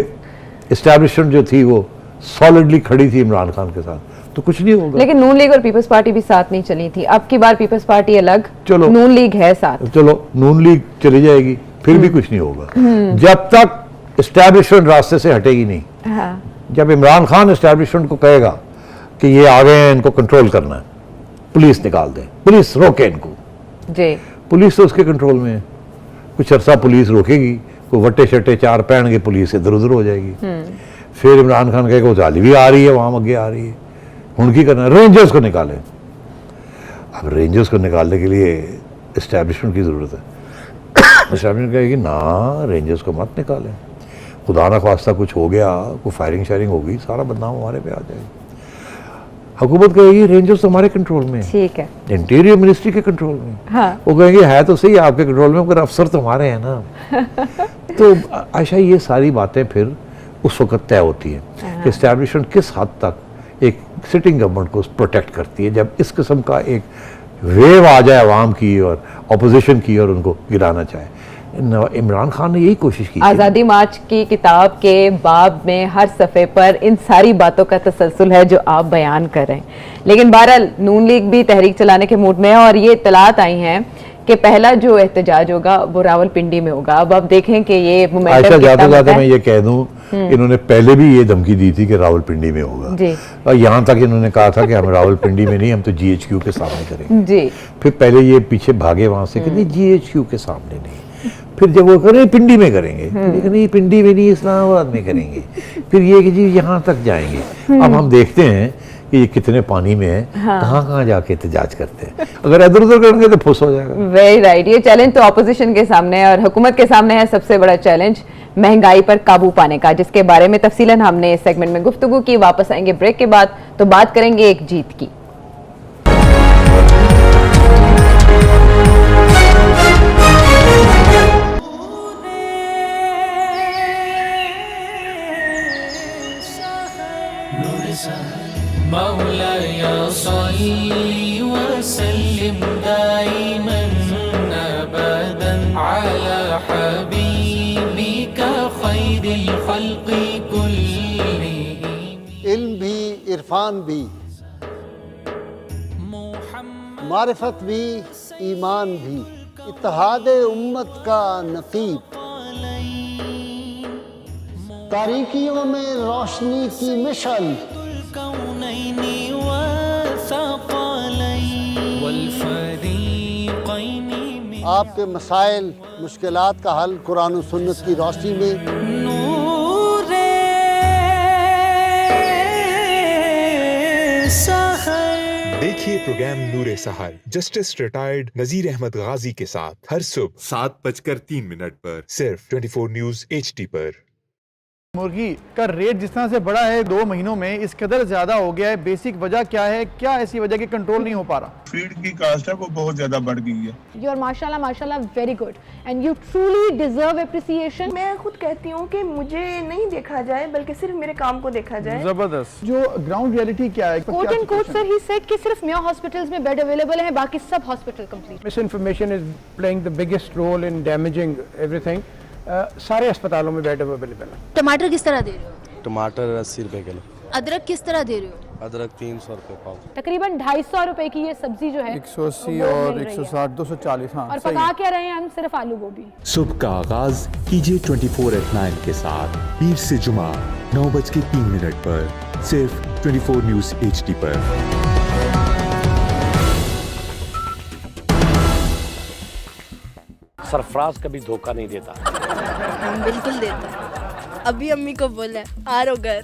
इस्टेब्लिशमेंट जो थी वो सॉलिडली खड़ी थी इमरान खान के साथ, तो कुछ नहीं होगा। लेकिन नून लीग और पीपल्स पार्टी भी साथ नहीं चली थी, अब की बार पीपल्स पार्टी अलग, चलो नून लीग है साथ। चलो नून लीग चली जाएगी, फिर भी कुछ नहीं होगा जब तक एस्टैब्लिशमेंट रास्ते से हटेगी नहीं। हाँ। जब इमरान खान एस्टैब्लिशमेंट को कहेगा कि ये आ गए हैं, इनको कंट्रोल करना है, पुलिस निकाल दे, पुलिस रोके इनको जी, पुलिस तो उसके कंट्रोल में है। कुछ अरसा पुलिस रोकेगी, कोई वट्टे शट्टे चार पहन के पुलिस इधर उधर हो जाएगी। फिर इमरान खान कहेगा उजाली भी आ रही है, वहां आगे आ रही है, उनकी करना रेंजर्स को निकाले। अब रेंजर्स को निकालने के लिए एस्टैब्लिशमेंट की जरूरत है। एस्टैब्लिशमेंट कहेगी ना, रेंजर्स को मत निकालें, खुदा ना खास्ता कुछ हो गया, कोई फायरिंग शायरिंग होगी, सारा बदनाम हमारे पे आ जाएगा। हुकूमत कहेगी रेंजर्स हमारे कंट्रोल में, ठीक है, इंटीरियर मिनिस्ट्री के कंट्रोल में। हाँ। वो कहेंगे है तो सही आपके कंट्रोल में, मगर अफसर तो हमारे हैं ना। तो आयशा ये सारी बातें फिर उस वक्त तय होती है कि एस्टैब्लिशमेंट किस हद तक एक सिटिंग गवर्नमेंट को प्रोटेक्ट करती है। जब इस किस्म का एक वेव आ जाए अवाम की और अपोजिशन की और उनको गिराना चाहे, इमरान खान ने यही कोशिश की। आज़ादी मार्च की किताब के बाब में हर सफ़े पर इन सारी बातों का तसलसल है जो आप बयान कर रहे हैं। लेकिन बहरहाल नून लीग भी तहरीक चलाने के मूड में है और ये इत्तलात आई हैं कि पहला जो एहतजाज होगा वो रावलपिंडी में होगा। अब आप देखें कि ये आयशा जाते जाते मैं ये कह दूं, इन्होंने पहले भी ये धमकी दी थी कि रावलपिंडी में होगा जी। और यहाँ तक इन्होंने कहा था कि हम रावलपिंडी में नहीं, हम तो GHQ के सामने करेंगे जी। फिर पहले ये पीछे भागे वहां से कि नहीं GHQ के सामने नहीं, फिर जब वो करें पिंडी में करेंगे, नहीं पिंडी में नहीं इस्लामाबाद में करेंगे, फिर ये कि जी यहाँ तक जाएंगे। अब हम देखते हैं कि ये कितने पानी में है, कहाँ जाके एहतजाज करते हैं। अगर इधर उधर करेंगे तो फुस हो जाएगा। Very right. ये चैलेंज तो ऑपोजिशन के सामने है और हुकूमत के सामने है सबसे बड़ा चैलेंज महंगाई पर काबू पाने का, जिसके बारे में तफसीलन हमने इस सेगमेंट में गुफ्तगू की। वापस आएंगे ब्रेक के बाद तो बात करेंगे एक जीत की। मौलाया सल्ली व सल्लिम दाइमन अबदन अला हबीबिका खैरिल खल्क़ि कुल्लिहिम। इल्म भी, इरफान भी, मारिफत भी, ईमान भी, इत्तेहाद उम्मत का नकीब, तारीकियों में रोशनी की मिशल, आपके मसाइल मुश्किलात का हल कुरान और सुन्नत की रोशनी में। देखिए प्रोग्राम नूरे सहर जस्टिस रिटायर्ड नजीर अहमद गाजी के साथ हर सुबह 7:03 पर सिर्फ 24 न्यूज HD पर। मुर्गी का रेट जिस तरह से बढ़ा है 2 महीनों में, इस कदर ज्यादा हो गया है, बेसिक वजह क्या है? क्या ऐसी वजह कि कंट्रोल नहीं हो पा रहा? फीड की कास्ट है वो बहुत ज्यादा बढ़ गई है। यू आर माशाल्लाह very good and you truly deserve appreciation. मैं खुद कहती हूँ कि मुझे नहीं देखा जाए बल्कि सिर्फ मेरे काम को देखा जाए। जबरदस्त। जो ग्राउंड रियलिटी क्या है? Quote and quote sir he said कि सिर्फ मेयो हॉस्पिटल्स में बेड अवेलेबल है, बाकी सब hospital complete. Misinformation is playing the biggest role in damaging everything. सारे अस्पतालों में बेड अवेलेबल है। टमाटर किस तरह दे रहे हो? टमाटर 80 रुपए किलो। अदरक किस तरह दे रहे हो? अदरक 300 रुपए पाव। तकरीबन 250 रुपए की ये सब्जी जो है 180 और 160 240। हाँ, और पका क्या रहे हैं हम? सिर्फ आलू गोभी। सुबह का आगाज कीजिए 24/9 के साथ पीर से जुमा 9:03 पर सिर्फ 24 न्यूज HD पर। सरफराज कभी धोखा नहीं देता। हम बिल्कुल देता। अभी अम्मी को बोला आ रो घर।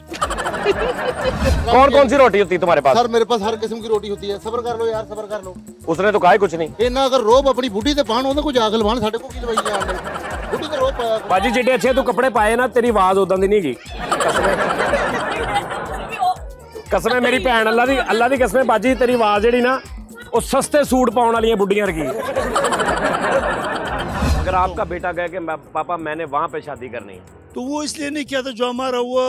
कौन कौन सी रोटी होती है तुम्हारे पास? सर मेरे पास हर किस्म की रोटी होती है। सब्र कर लो यार, सब्र कर लो। उसने तो कहा ही कुछ नहीं। इन्ना अगर रोब अपनी बूढ़ी ते पान होंदा कुछ आगल बाण साडे को की दवाई है बूढ़ी ते रोब पाया। बाजी जिड्डे अच्छे तू कपड़े पाए ना, तेरी आवाज उदां दी नहीं गई। कसम मेरी भैन अल्लाह दी कसम बाजी, तेरी आवाज जेड़ी ना वो सस्ते सूट पाउण वालियां बुड्डियां वर्गी। अगर आपका बेटा कहे कि पापा मैंने वहां पे शादी करनी है, तो वो इसलिए नहीं किया था जो हमारा हुआ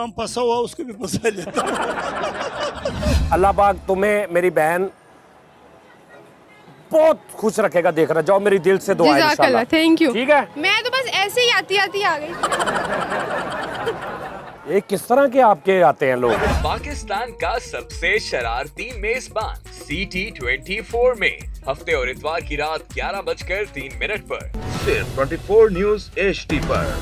हम फंसा हुआ उसको भी फंसा लेता। अल्लाह पाक तुम्हें मेरी बहन बहुत खुश रखेगा। देख रहा जाओ, मेरी दिल से दुआ है इंशाल्लाह। Thank you. ठीक है, मैं तो बस ऐसे ही आती आ गई। ये किस तरह के आपके आते हैं लोग? पाकिस्तान का सबसे शरारती मेजबान CT24 में हफ्ते और इतवार की रात 11:03 पर सिर्फ 24 न्यूज HD पर।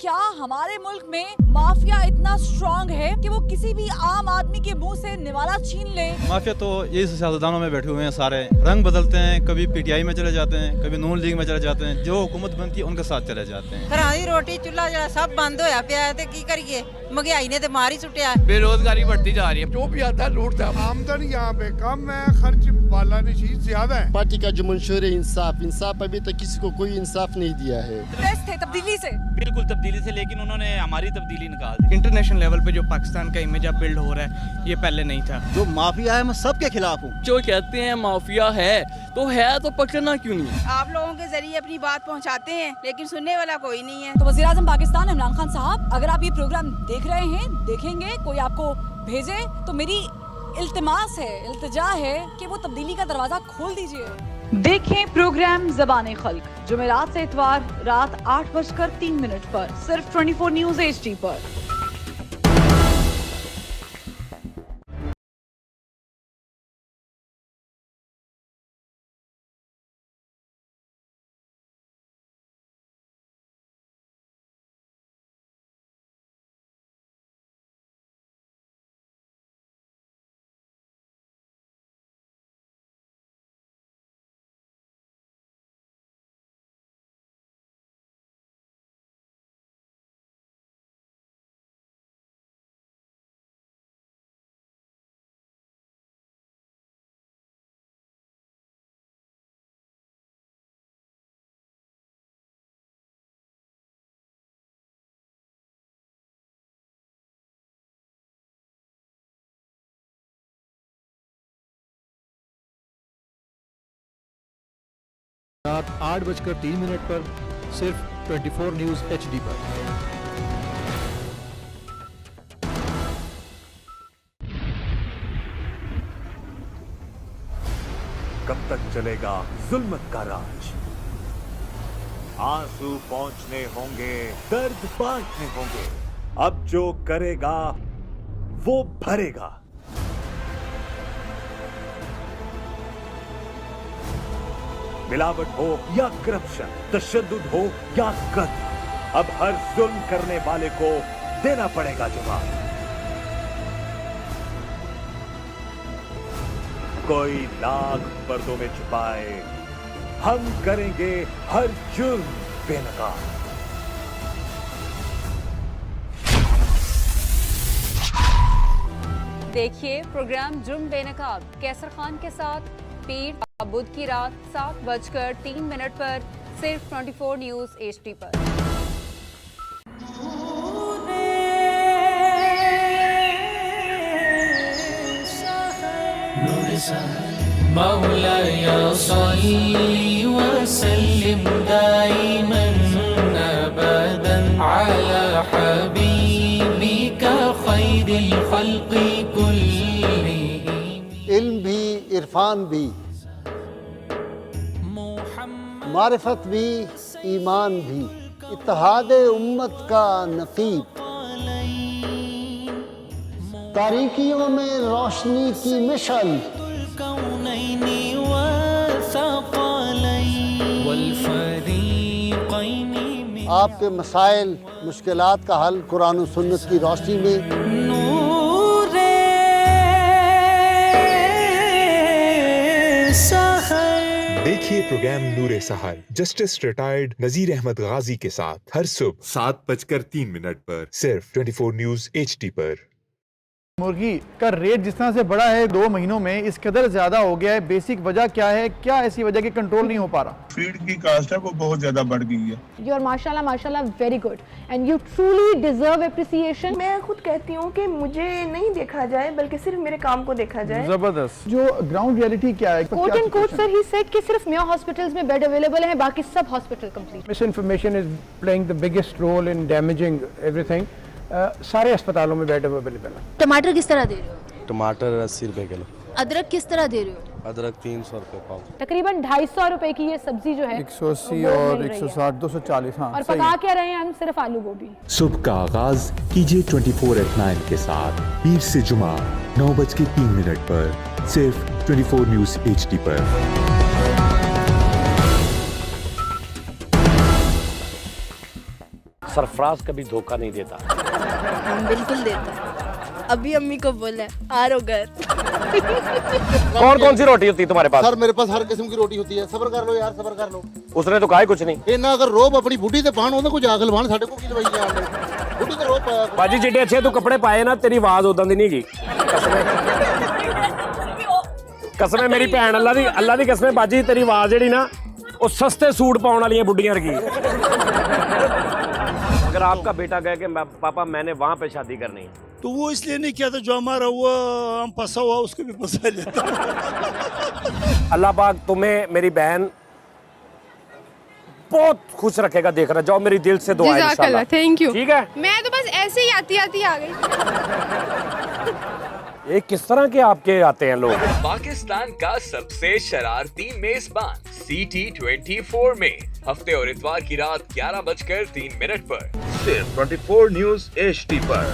क्या हमारे मुल्क में माफिया इतना स्ट्रांग है कि वो किसी भी आम आदमी के मुंह से निवाला छीन ले? माफिया तो यही सियासतदानों में बैठे हुए हैं, सारे रंग बदलते हैं, कभी PTI में चले जाते हैं, कभी नून लीग में चले जाते हैं, जो हुकूमत बनती है उनके साथ चले जाते हैं। घरां दी रोटी चूल्हा जरा सब बंद होया पिया ते की करिए, महंगाई ने ते मार ही सुटिया। बेरोजगारी बढ़ती जा रही है, जो भी आता है लूटता है। आमदन यहाँ पे कम है, खर्च वाला नशीद ज्यादा है। पार्टी का जो मंशूर है इंसाफ अभी तक किसी को कोई इंसाफ नहीं दिया है। थे तब्दीली से, बिल्कुल तब्दीली से, लेकिन उन्होंने हमारी तब्दीली निकाल दी। इंटरनेशनल लेवल पे जो पाकिस्तान का इमेज अब बिल्ड हो रहा है, ये पहले नहीं था। जो माफिया है मैं सबके खिलाफ हूँ। जो कहते हैं माफिया है तो पकड़ना क्यों नहीं? आप लोगों के जरिए अपनी बात पहुंचाते हैं, लेकिन सुनने वाला कोई नहीं है। तो वज़ीर आज़म पाकिस्तान इमरान खान साहब, अगर आप ये प्रोग्राम देख रहे हैं, देखेंगे, कोई आपको भेजे तो मेरी इल्तिमास है, इल्तिजा है कि वो तब्दीली का दरवाजा खोल दीजिए। देखें प्रोग्राम ज़बान खल्क जुमेरात से इतवार रात 8:03 पर सिर्फ 24 न्यूज़ HD पर। रात 8:03 पर सिर्फ 24 न्यूज़ HD पर। कब तक चलेगा जुल्मत का राज? आंसू पहुंचने होंगे, दर्द बांटने होंगे। अब जो करेगा वो भरेगा। मिलावट हो या करप्शन, तशद्दुद हो या कत्ल, अब हर जुल्म करने वाले को देना पड़ेगा जवाब। कोई लाख पर्दों में छुपाए, हम करेंगे हर जुर्म बेनकाब। देखिए प्रोग्राम जुर्म बेनकाब कैसर खान के साथ पीर बुध की रात 7:03 पर सिर्फ 24 न्यूज़ HD पर। मौलाया सल्ली व सल्लिम दाइमन अबदन अला हबीबिका खैरिल खल्क़ि कुल्लिहिम। इल्म भी, इरफान भी, मारिफत भी, ईमान भी, इत्तेहाद उम्मत का नकीब, तारीकियों में रोशनी की मिशल, आपके मसाइल मुश्किलात का हल कुरान और सुन्नत की रोशनी में। देखिए प्रोग्राम नूरे सहर जस्टिस रिटायर्ड नजीर अहमद गाजी के साथ हर सुबह 7:03 पर सिर्फ 24 न्यूज HD पर। मुर्गी का रेट जिस तरह से बढ़ा है 2 महीनों में, इस कदर ज्यादा हो गया है, बेसिक वजह क्या है? क्या ऐसी वजह कि कंट्रोल नहीं हो पा रहा? फीड की कास्ट है वो बहुत ज्यादा बढ़ गई है। यू आर माशाल्लाह very good and you truly deserve appreciation. मैं खुद कहती हूँ कि मुझे नहीं देखा जाए बल्कि सिर्फ मेरे काम को देखा जाए। जबरदस्त। जो ग्राउंड रियलिटी क्या है? Quote and quote sir he said कि सिर्फ मेयो हॉस्पिटल्स में बेड अवेलेबल है, बाकी सब hospital complete. Misinformation is playing the biggest role in damaging everything. सारे अस्पतालों में बेड अवेलेबल है। टमाटर किस तरह दे रहे हो? टमाटर 80 रुपए किलो। अदरक किस तरह दे रहे हो? अदरक 300 रुपये पाव। तकरीबन 250 रुपए की ये सब्जी जो है 180 और 160 240। हाँ और सही पका है। क्या रहे हैं हम? सिर्फ आलू गोभी। सुबह का आगाज कीजिए 24/9 के साथ पीर से जुमा 9:03 पर सिर्फ 24 न्यूज HD पर। सरफराज कभी धोखा नहीं देता। हम बिल्कुल देता है। अभी अम्मी को बोला है, आ रहो घर। कौन कौन सी रोटी होती है तुम्हारे पास? सर मेरे पास हर किस्म की रोटी होती है। सब्र कर लो यार, सब्र कर लो। उसने तो कहा ही कुछ नहीं। इन्ना अगर रोब अपनी बूढ़ी ते पान होंदा कुछ आगल बाण साडे को की दवाई जान बूढ़ी ते रोब पाया करो। बाजी जिड्डे अच्छे तू कपड़े पाए ना, तेरी आवाज उदां दी नहीं गई। कसम मेरी भैन अल्लाह दी कसम बाजी, तेरी आवाज जेड़ी ना वो सस्ते सूट पाउण वालियां बुड्डियां वर्गी। अगर आपका बेटा कहे कि पापा मैंने वहां पे शादी करनी है, तो वो इसलिए नहीं किया था जो हमारा वो हम फंसा हुआ उसको भी फंसा लेता। अल्लाह पाक तुम्हें मेरी बहन बहुत खुश रखेगा। देख रहा जाओ, मेरी दिल से दुआ है इंशाल्लाह। Thank you. ठीक है, मैं तो बस ऐसे ही आती आ गई। ये किस तरह के आपके आते हैं लोग? पाकिस्तान का सबसे शरारती मेजबान CT24 में हफ्ते और इतवार की रात 11:03 पर सिर्फ 24 न्यूज HD पर।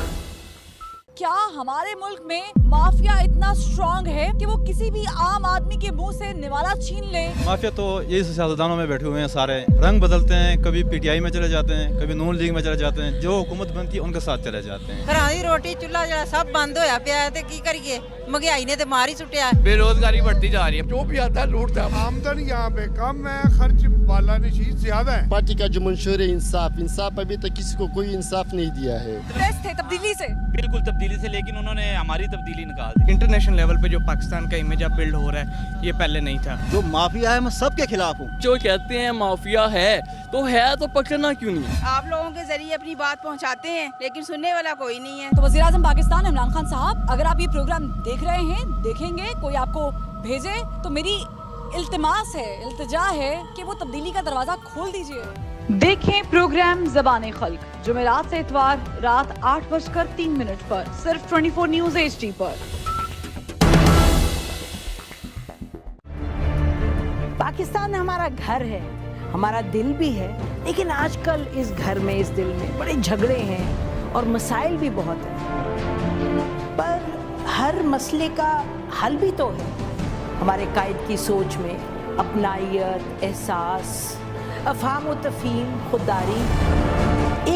क्या हमारे मुल्क में माफिया इतना स्ट्रांग है कि वो किसी भी आम आदमी के मुंह से निवाला छीन ले? माफिया तो यही सियासतदानों में बैठे हुए हैं सारे, रंग बदलते हैं, कभी PTI में चले जाते हैं, कभी नून लीग में चले जाते हैं, जो हुकूमत बनती है उनके साथ चले जाते हैं। घरां दी रोटी चूल्हा जरा सब बंद होया पिया है ते की करिए? महंगाई ने ते मार ही सुटिया। बेरोजगारी बढ़ती जा रही है, जो भी आता है लूटता है। आमदन यहाँ पे कम है, खर्च वाला नशीद ज्यादा है। पार्टी का जो मंशूर है इंसाफ अभी तक किसी को कोई इंसाफ नहीं दिया है। प्रेस थे तब्दीली से, बिल्कुल तब्दीली से, लेकिन उन्होंने हमारी तब्दीली निकाल दी। इंटरनेशनल लेवल पे जो पाकिस्तान का इमेज अब बिल्ड हो रहा है, ये पहले नहीं था। जो माफिया है मैं सबके खिलाफ हूँ। जो कहते हैं माफिया है तो पकड़ना क्यों नहीं? आप लोगों के जरिए अपनी बात पहुंचाते हैं, लेकिन सुनने वाला कोई नहीं है। तो वज़ीर आज़म पाकिस्तान इमरान खान साहब, अगर आप ये प्रोग्राम देख रहे हैं, देखेंगे, कोई आपको भेजे, तो मेरी इल्तिमास है, इल्तिजा है कि वो तब्दीली का दरवाजा खोल दीजिए। देखें प्रोग्राम ज़बान खल्क, जुमेरात से इतवार रात 8:03 पर सिर्फ 24 न्यूज HD पर। पाकिस्तान हमारा घर है, हमारा दिल भी है, लेकिन आजकल इस घर में, इस दिल में बड़े झगड़े हैं और मसाइल भी बहुत हैं। पर हर मसले का हल भी तो है। हमारे कायद की सोच में अपनाइयत, एहसास, अफहाम व तफहीम, खुददारी।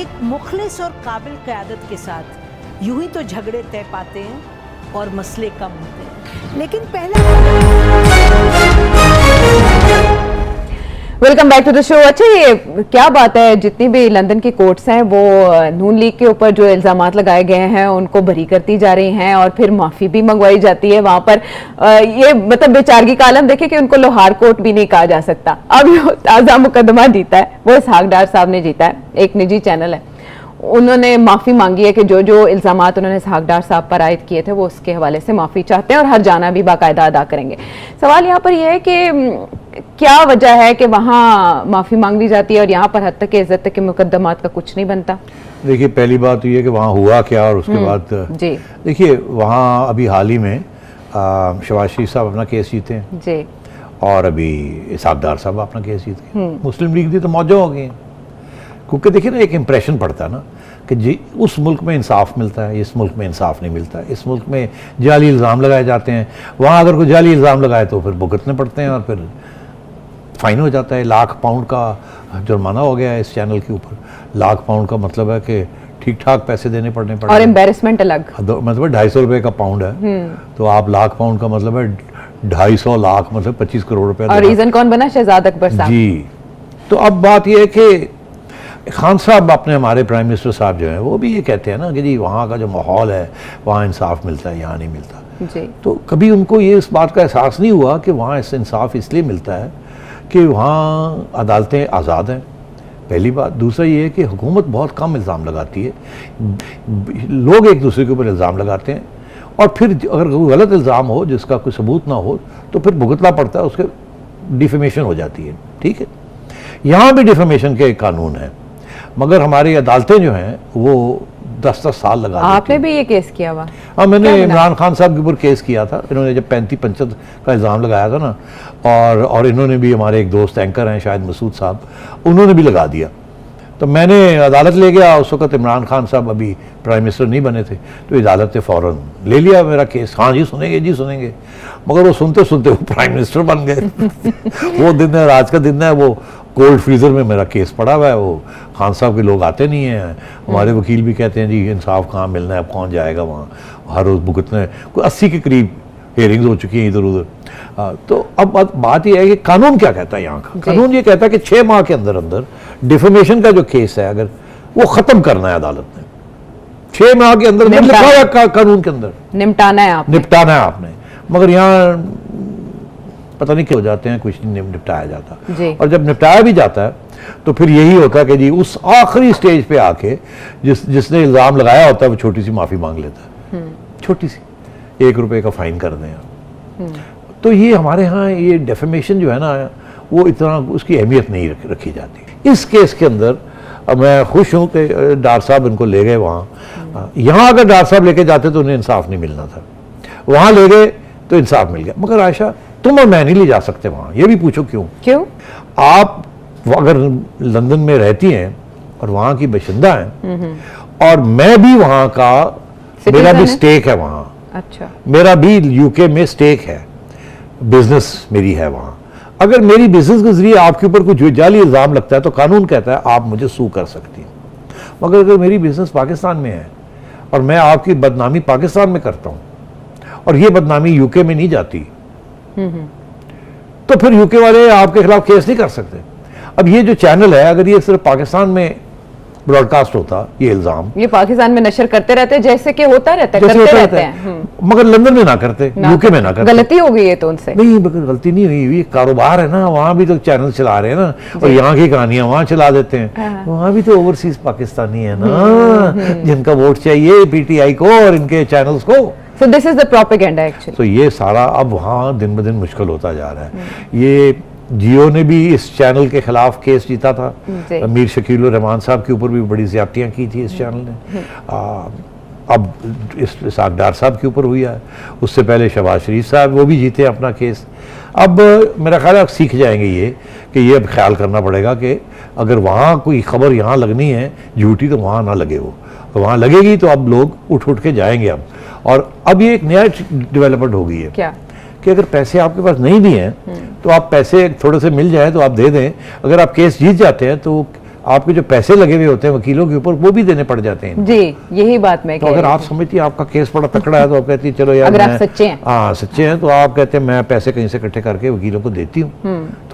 एक मुखलिस और काबिल क़यादत के साथ यूं ही तो झगड़े तय पाते हैं और मसले कम होते हैं। लेकिन welcome back to the show. अच्छा, ये क्या बात है, जितनी भी लंदन की कोर्ट्स हैं वो नून लीग के ऊपर जो इल्जामात लगाए गए हैं उनको बरी करती जा रही हैं और फिर माफी भी मंगवाई जाती है वहां पर। ये मतलब बेचारगी का आलम देखे कि उनको लोहार कोर्ट भी नहीं कहा जा सकता। अब जो ताज़ा मुकदमा जीता है वो इसहाक डार साहब ने जीता है, एक निजी चैनल है। उन्होंने माफ़ी मांगी है कि जो जो इल्ज़ामात उन्होंने इसहाक डार साहब पर आयद किए थे वो उसके हवाले से माफ़ी चाहते हैं और हर जाना भी बाकायदा अदा करेंगे। सवाल यहाँ पर यह है कि क्या वजह है कि वहाँ माफ़ी मांग ली जाती है और यहाँ पर हद तक इज्जत तक के मुकदमात का कुछ नहीं बनता? देखिए, पहली बात तो ये कि वहाँ हुआ क्या और उसके बाद जी देखिए, वहाँ अभी हाल ही में शहबाज शरीफ साहब अपना केस जीते हैं जी, और अभी इसहाक डार साहब अपना केस जीते हैं। मुस्लिम लीग दी तो मौजूद हो गई, क्योंकि देखिए ना, एक इम्प्रेशन पड़ता है ना कि जी उस मुल्क में इंसाफ मिलता है, इस मुल्क में इंसाफ नहीं मिलता, इस मुल्क में जाली इल्ज़ाम लगाए जाते हैं, वहाँ अगर कोई जाली इल्ज़ाम लगाए तो फिर भुगतने पड़ते हैं और फिर फ़ाइन हो जाता है। £1,00,000 का जुर्माना हो गया है इस चैनल के ऊपर। £1,00,000 का मतलब है कि ठीक ठाक पैसे देने पड़ने और एम्बेरसमेंट अलग, मतलब ₹250 का पाउंड है, तो आप £1,00,000 का मतलब है 250 लाख, मतलब 25 करोड़ रुपए। और रीजन कौन बना? शहजाद अकबर साहब जी। तो अब बात यह है कि खान साहब अपने हमारे प्राइम मिनिस्टर साहब जो हैं वो भी ये कहते हैं ना कि जी वहाँ का जो माहौल है वहाँ इंसाफ मिलता है, यहाँ नहीं मिलता जी। तो कभी उनको ये इस बात का एहसास नहीं हुआ कि वहाँ इस इंसाफ इसलिए मिलता है कि वहाँ अदालतें आज़ाद हैं, पहली बात। दूसरा ये है कि हुकूमत बहुत कम इल्ज़ाम लगाती है, लोग एक दूसरे के ऊपर इल्ज़ाम लगाते हैं और फिर अगर कोई गलत इल्ज़ाम हो जिसका कोई सबूत ना हो तो फिर भुगतना पड़ता है, उसके डिफेमेशन हो जाती है। ठीक है, यहाँ भी डिफेमेशन के कानून हैं, मगर हमारी अदालतें जो हैं वो 10-10 साल लगा देती आपने भी ये केस किया हुआ? हाँ, मैंने क्या मिला? इमरान खान साहब के ऊपर केस किया था। इन्होंने जब 35-35 का इल्ज़ाम लगाया था ना, और इन्होंने भी, हमारे एक दोस्त एंकर हैं शायद मसूद साहब, उन्होंने भी लगा दिया। तो मैंने अदालत ले गया, उस वक्त इमरान खान साहब अभी प्राइम मिनिस्टर नहीं बने थे, तो अदालत ने फ़ौरन ले लिया मेरा केस। हाँ जी सुनेंगे, जी सुनेंगे। मगर वो सुनते सुनते वो प्राइम मिनिस्टर बन गए। वो दिन है, आज का दिन है, वो कोल्ड फ्रीज़र में मेरा केस पड़ा हुआ है। वो खान साहब के लोग आते नहीं हैं, हमारे वकील भी कहते हैं जी इंसाफ कहाँ मिलना है, अब कौन जाएगा वहाँ, हर रोज़ भुगतने। कोई 80 के करीब हेयरिंग्स हो चुकी हैं इधर उधर। तो अब बात यह है कि कानून क्या कहता है यहाँ का। कानून ये कहता है कि 6 माह के अंदर अंदर डिफेमेशन का जो केस है, अगर वो ख़त्म करना है अदालत ने, 6 माह के अंदर लिखा हुआ है कानून के अंदर, निपटाना है आपने। मगर यहाँ पता नहीं क्या हो जाते हैं, कुछ नहीं निपटाया जाता। और जब निपटाया भी जाता है तो फिर यही होता है कि जी उस आखिरी स्टेज पे आके जिसने इल्ज़ाम लगाया होता है वो छोटी सी माफ़ी मांग लेता है, छोटी सी, 1 रुपए का फाइन कर दें। तो ये हमारे यहाँ ये डेफेमेशन जो है ना, वो इतना उसकी अहमियत नहीं रखी जाती। इस केस के अंदर मैं खुश हूँ कि डार साहब इनको ले गए वहाँ। यहाँ अगर डार साहब लेके जाते तो उन्हें इंसाफ नहीं मिलना था, वहाँ ले गए तो इंसाफ मिल गया। मगर आयशा, तुम और मैं नहीं ले जा सकते वहाँ। ये भी पूछो क्यों? आप अगर लंदन में रहती हैं और वहाँ की बाशिंदा हैं, और मैं भी वहाँ का, मेरा भी स्टेक है वहाँ। अच्छा। मेरा भी यूके में स्टेक है, बिजनेस मेरी है वहाँ। अगर मेरी बिजनेस के जरिए आपके ऊपर कुछ जाली इल्ज़ाम लगता है तो कानून कहता है आप मुझे सू कर सकती हैं। मगर अगर मेरी बिजनेस पाकिस्तान में है और मैं आपकी बदनामी पाकिस्तान में करता हूँ और ये बदनामी यूके में नहीं जाती, तो फिर यूके वाले आपके खिलाफ केस नहीं कर सकते। अब ये जो चैनल है, अगर ये सिर्फ पाकिस्तान में ब्रॉडकास्ट होता, ये इल्जाम ये पाकिस्तान में नशर करते रहते, जैसे कि होता रहता है, करते रहते हैं, मगर लंदन में ना करते, यूके में ना करते। गलती हो गई है तो उनसे नहीं, गलती नहीं हुई, ये कारोबार है ना, वहाँ भी तो चैनल चला रहे हैं ना, और यहाँ की कहानियां वहाँ चला देते हैं। वहाँ भी तो ओवरसीज पाकिस्तानी है ना, जिनका वोट चाहिए पीटीआई को और इनके चैनल्स को। So this is the propaganda actually. तो ये सारा अब वहाँ दिन ब दिन मुश्किल होता जा रहा है। ये जियो ने भी इस चैनल के खिलाफ केस जीता था, मीर शकील रहमान साहब के ऊपर भी बड़ी ज्यादतियाँ की थी इस चैनल ने। अब इस डार साहब के ऊपर हुई है, उससे पहले शहबाज शरीफ साहब वो भी जीते अपना केस। अब मेरा ख्याल है अब सीख जाएंगे ये कि ये अब ख्याल करना पड़ेगा कि अगर वहाँ कोई खबर यहाँ लगनी है झूठी तो वहाँ ना लगे, वो वहाँ लगेगी तो अब लोग उठ के जाएंगे। और अब ये एक नया डेवलपमेंट हो गई है क्या कि अगर पैसे आपके पास नहीं भी हैं तो आप पैसे थोड़े से मिल जाए तो आप दे दें। अगर आप केस जीत जाते हैं तो आपके जो पैसे लगे हुए होते हैं वकीलों के ऊपर वो भी देने पड़ जाते हैं। जी, यही बात मैं तो अगर आप समझती है आपका केस बड़ा तकड़ा है तो आप कहती है चलो यार, अगर आप सच्चे हैं, हाँ सच्चे हैं, तो आप कहते हैं मैं पैसे कहीं से इकट्ठे करके वकीलों को देती हूँ,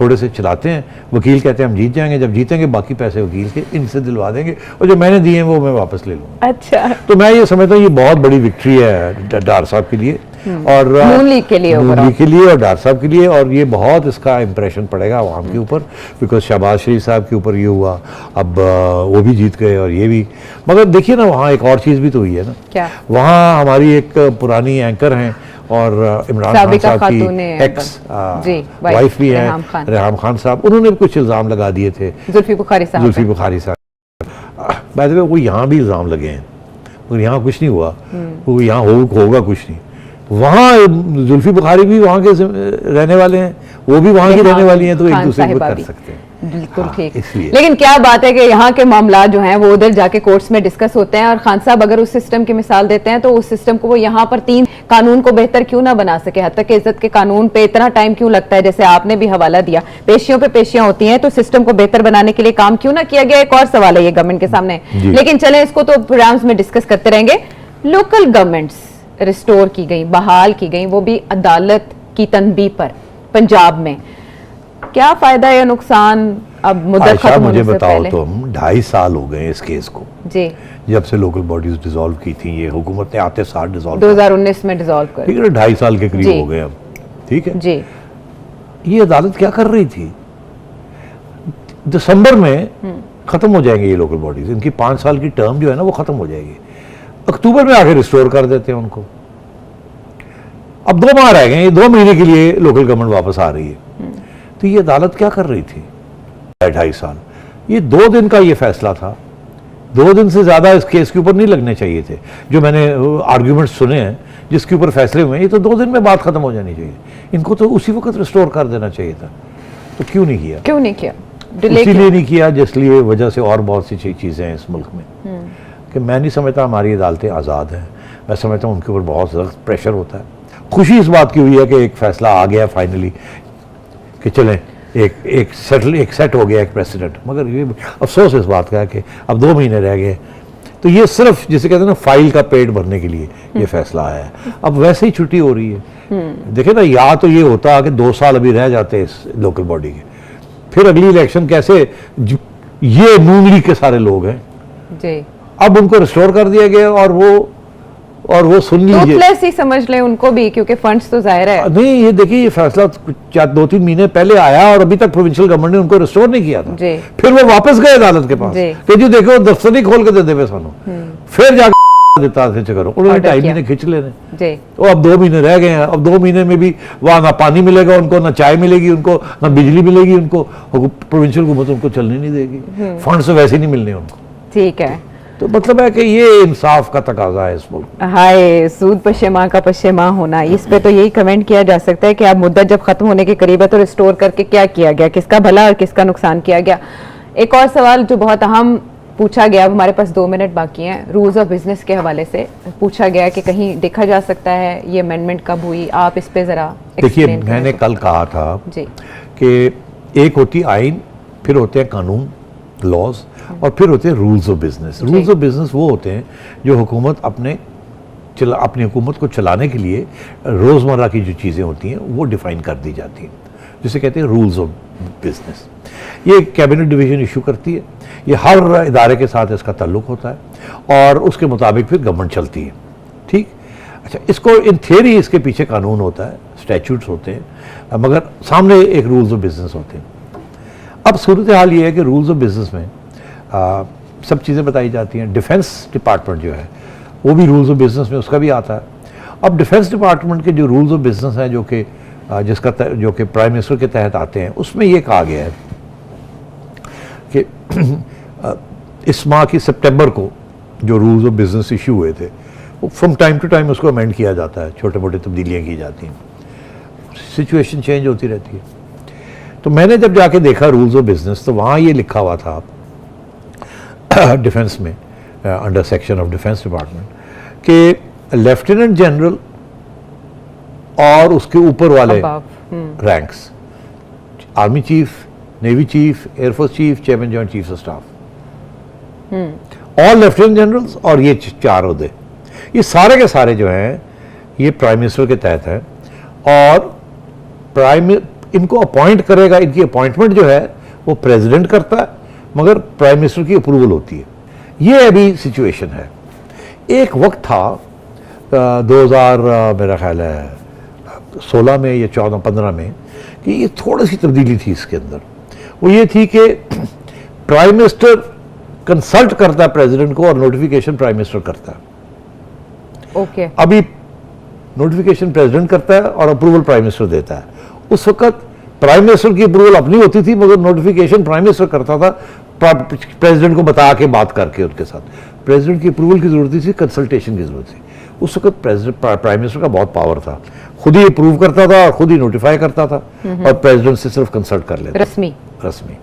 थोड़े से चलाते हैं, वकील कहते हैं हम जीत जाएंगे, जब जीतेंगे बाकी पैसे वकील के इनसे दिलवा देंगे और जो मैंने दिए हैं वो मैं वापस ले लूँगा। अच्छा, तो मैं ये समझता हूँ ये बहुत बड़ी विक्ट्री है डार साहब के लिए और नून लीग के लिए और डार साहब के लिए, और ये बहुत इसका इम्प्रेशन पड़ेगा अवाम के ऊपर, बिकॉज शहबाज शरीफ साहब के ऊपर ये हुआ, अब वो भी जीत गए और ये भी। मगर देखिए ना वहाँ एक और चीज़ भी तो हुई है ना, क्या? वहाँ हमारी एक पुरानी एंकर हैं और इमरान खान साहब की एक्स वाइफ भी है रेहाम खान साहब, उन्होंने भी कुछ इल्ज़ाम लगा दिए थे जुल्फी बुखारी साहब। बाय द वे वो यहाँ भी इल्ज़ाम लगे हैं मगर यहाँ कुछ नहीं हुआ, वो यहाँ होगा कुछ नहीं। वहाँ जुल्फी बुखारी भी वहाँ के रहने वाले हैं, वो भी वहाँ की रहने वाली हैं, तो एक दूसरे को कर सकते हैं। बिल्कुल ठीक। लेकिन क्या बात है कि यहाँ के मामला जो हैं वो उधर जाके कोर्ट्स में डिस्कस होते हैं, और खान साहब अगर उस सिस्टम की मिसाल देते हैं तो उस सिस्टम को वो यहाँ पर 3 कानून को बेहतर क्यों ना बना सके। हद तक इज्जत के कानून पे इतना टाइम क्यों लगता है, जैसे आपने भी हवाला दिया, पेशियों पे पेशियां होती हैं, तो सिस्टम को बेहतर बनाने के लिए काम क्यों ना किया गया। एक और सवाल है ये गवर्नमेंट के सामने, लेकिन चले इसको तो प्रोग्राम्स में डिस्कस करते रहेंगे। लोकल गवर्नमेंट्स रिस्टोर की गई, बहाल की गई, वो भी अदालत की तनबीह पर पंजाब में, क्या फायदा या नुकसान अब मुद्दत खत्म होने से पहले? तुम 2.5 साल हो गए इस केस को जी, जब से लोकल बॉडीज डिसॉल्व की थी, ये हुकूमत ने आते साल डिसॉल्व 2019 में डिसॉल्व कर, ठीक है, 2.5 साल के करीब हो गए अब, ठीक है जी। ये अदालत क्या कर रही थी? दिसंबर में खत्म हो जाएंगे ये लोकल बॉडीज, इनकी 5 साल की टर्म जो है ना वो खत्म हो जाएगी, अक्टूबर में आके रिस्टोर कर देते हैं उनको। अब 2 माह रह गए, ये 2 महीने के लिए लोकल गवर्नमेंट वापस आ रही है, तो ये अदालत क्या कर रही थी 2.5 साल? ये 2 दिन का ये फैसला था 2 दिन से ज़्यादा इस केस के ऊपर नहीं लगने चाहिए थे। जो मैंने आर्ग्यूमेंट्स सुने हैं जिसके ऊपर फैसले हुए हैं, ये तो 2 दिन में बात खत्म हो जानी चाहिए। इनको तो उसी वक्त रिस्टोर कर देना चाहिए था, तो क्यों नहीं किया? क्यों नहीं किया? इसीलिए नहीं किया जिसलिए वजह से और बहुत सी चीज़ें हैं इस मुल्क में कि मैं नहीं समझता हमारी अदालतें आज़ाद हैं। मैं समझता हूँ उनके ऊपर बहुत सख्त प्रेशर होता है। खुशी इस बात की हुई है कि एक फैसला आ गया फाइनली कि चलें एक सेट हो गया एक प्रेसिडेंट, मगर ये अफसोस इस बात का है कि अब 2 महीने रह गए। तो ये सिर्फ जिसे कहते हैं ना फाइल का पेट भरने के लिए ये फैसला आया है। अब वैसे ही छुट्टी हो रही है। देखिए ना, या तो ये होता कि 2 साल अभी रह जाते इस लोकल बॉडी के, फिर अगली इलेक्शन कैसे, ये नून लीग के सारे लोग हैं जी, अब उनको रिस्टोर कर दिया गया और वो सुन लीजिए, प्लस ही समझ लें उनको भी, क्योंकि फंड्स तो जाहिर है नहीं। ये देखिए, ये फैसला 2-3 महीने पहले आया और अभी तक प्रोविंशियल गवर्नमेंट ने उनको रिस्टोर नहीं किया था। जी। फिर वो वापस गए अदालत के पास कि जी देखो दफ्तर ही खोल के दे देवे सानू, फिर जाकर देता थे करो, उन्होंने 2.5 महीने खींच लेने। जी। तो अब 2 महीने रह गए हैं। अब 2 महीने में भी वहाँ ना पानी मिलेगा उनको, ना चाय मिलेगी उनको, ना बिजली मिलेगी उनको, प्रोविंशियल हुकूमत उनको चलने नहीं देगी, फंड से वैसे नहीं मिलने उनको। ठीक है, तो मतलब है कि ये इंसाफ का तकाजा है इस मुल्क में। हाय सूद पशेमा का पशेमा होना, इस पे तो यही कमेंट किया जा सकता है कि अब मुद्दत जब खत्म होने के करीब है तो रिस्टोर करके क्या किया गया, किसका भला और किसका नुकसान किया गया। एक और सवाल जो बहुत अहम पूछा गया, अब हमारे पास 2 मिनट बाकी हैं, रूल्स ऑफ बिजनेस के हवाले से पूछा गया कि कहीं देखा जा सकता है ये अमेंडमेंट कब हुई, आप इस पे जरा देखिए, मैंने कल कहा था जी कि एक होती आइन, फिर होते हैं कानून लॉज, और फिर होते हैं rules of business. Rules of business वो होते हैं जो हुकूमत अपनी हुकूमत को चलाने के लिए रोज़मर्रा की जो चीज़ें होती हैं वो डिफ़ाइन कर दी जाती हैं, जिसे कहते हैं रूल्स ऑफ बिजनेस। ये कैबिनेट डिवीज़न इशू करती है, ये हर इदारे के साथ इसका ताल्लुक़ होता है और उसके मुताबिक फिर गवर्नमेंट चलती है। ठीक, अच्छा, इसको इन थियरी इसके पीछे कानून होता है, स्टैट्यूट्स होते हैं, मगर सामने एक रूल्स ऑफ बिजनेस होते हैं। अब सूरत हाल ये है कि रूल्स ऑफ बिजनेस में सब चीज़ें बताई जाती हैं। डिफेंस डिपार्टमेंट जो है वो भी रूल्स ऑफ बिजनेस में उसका भी आता है। अब डिफेंस डिपार्टमेंट के जो रूल्स ऑफ बिजनेस हैं जो कि प्राइम मिनिस्टर के तहत आते हैं, उसमें ये कहा गया है कि इस माह की सितंबर को जो रूल्स ऑफ बिजनेस इशू हुए थे वो फ्रॉम टाइम टू टाइम उसको अमेंड किया जाता है, छोटे मोटे तब्दीलियाँ की जाती हैं, सिचुएशन चेंज होती रहती है। तो मैंने जब जाके देखा रूल्स ऑफ बिजनेस तो वहाँ ये लिखा हुआ था डिफेंस में under section of defence department कि लेफ्टिनेंट जनरल और उसके ऊपर वाले ranks, army chief, navy chief, air force chief, chairman joint chief of staff, all lieutenant generals और ये 4 ओहदे, ये सारे के सारे जो हैं ये प्राइम मिनिस्टर के तहत हैं और इनको अपॉइंट करेगा, इनकी अपॉइंटमेंट जो है वो प्रेसिडेंट करता है, मगर प्राइम मिनिस्टर की अप्रूवल होती है। ये अभी सिचुएशन है। एक वक्त था 2000 मेरा ख्याल है 16 में या 14-15 में कि ये थोड़ी सी तब्दीली थी इसके अंदर। वो ये थी कि प्राइम मिनिस्टर कंसल्ट करता है प्रेसिडेंट को और नोटिफिकेशन प्राइम मिनिस्टर करता है। ओके। अभी नोटिफिकेशन प्रेसिडेंट करता है और अप्रूवल प्राइम मिनिस्टर देता है। उस वक्त प्राइम मिनिस्टर की अप्रूवल अपनी होती थी, मगर नोटिफिकेशन प्राइम मिनिस्टर करता था प्रेसिडेंट को बता के, बात करके उनके साथ। प्रेसिडेंट की अप्रूवल की जरूरत थी, कंसल्टेशन की जरूरत थी। उस वक्त प्राइम मिनिस्टर का बहुत पावर था, खुद ही अप्रूव करता था और खुद ही नोटिफाई करता था और प्रेसिडेंट से सिर्फ कंसल्ट कर लेता। रस्मी।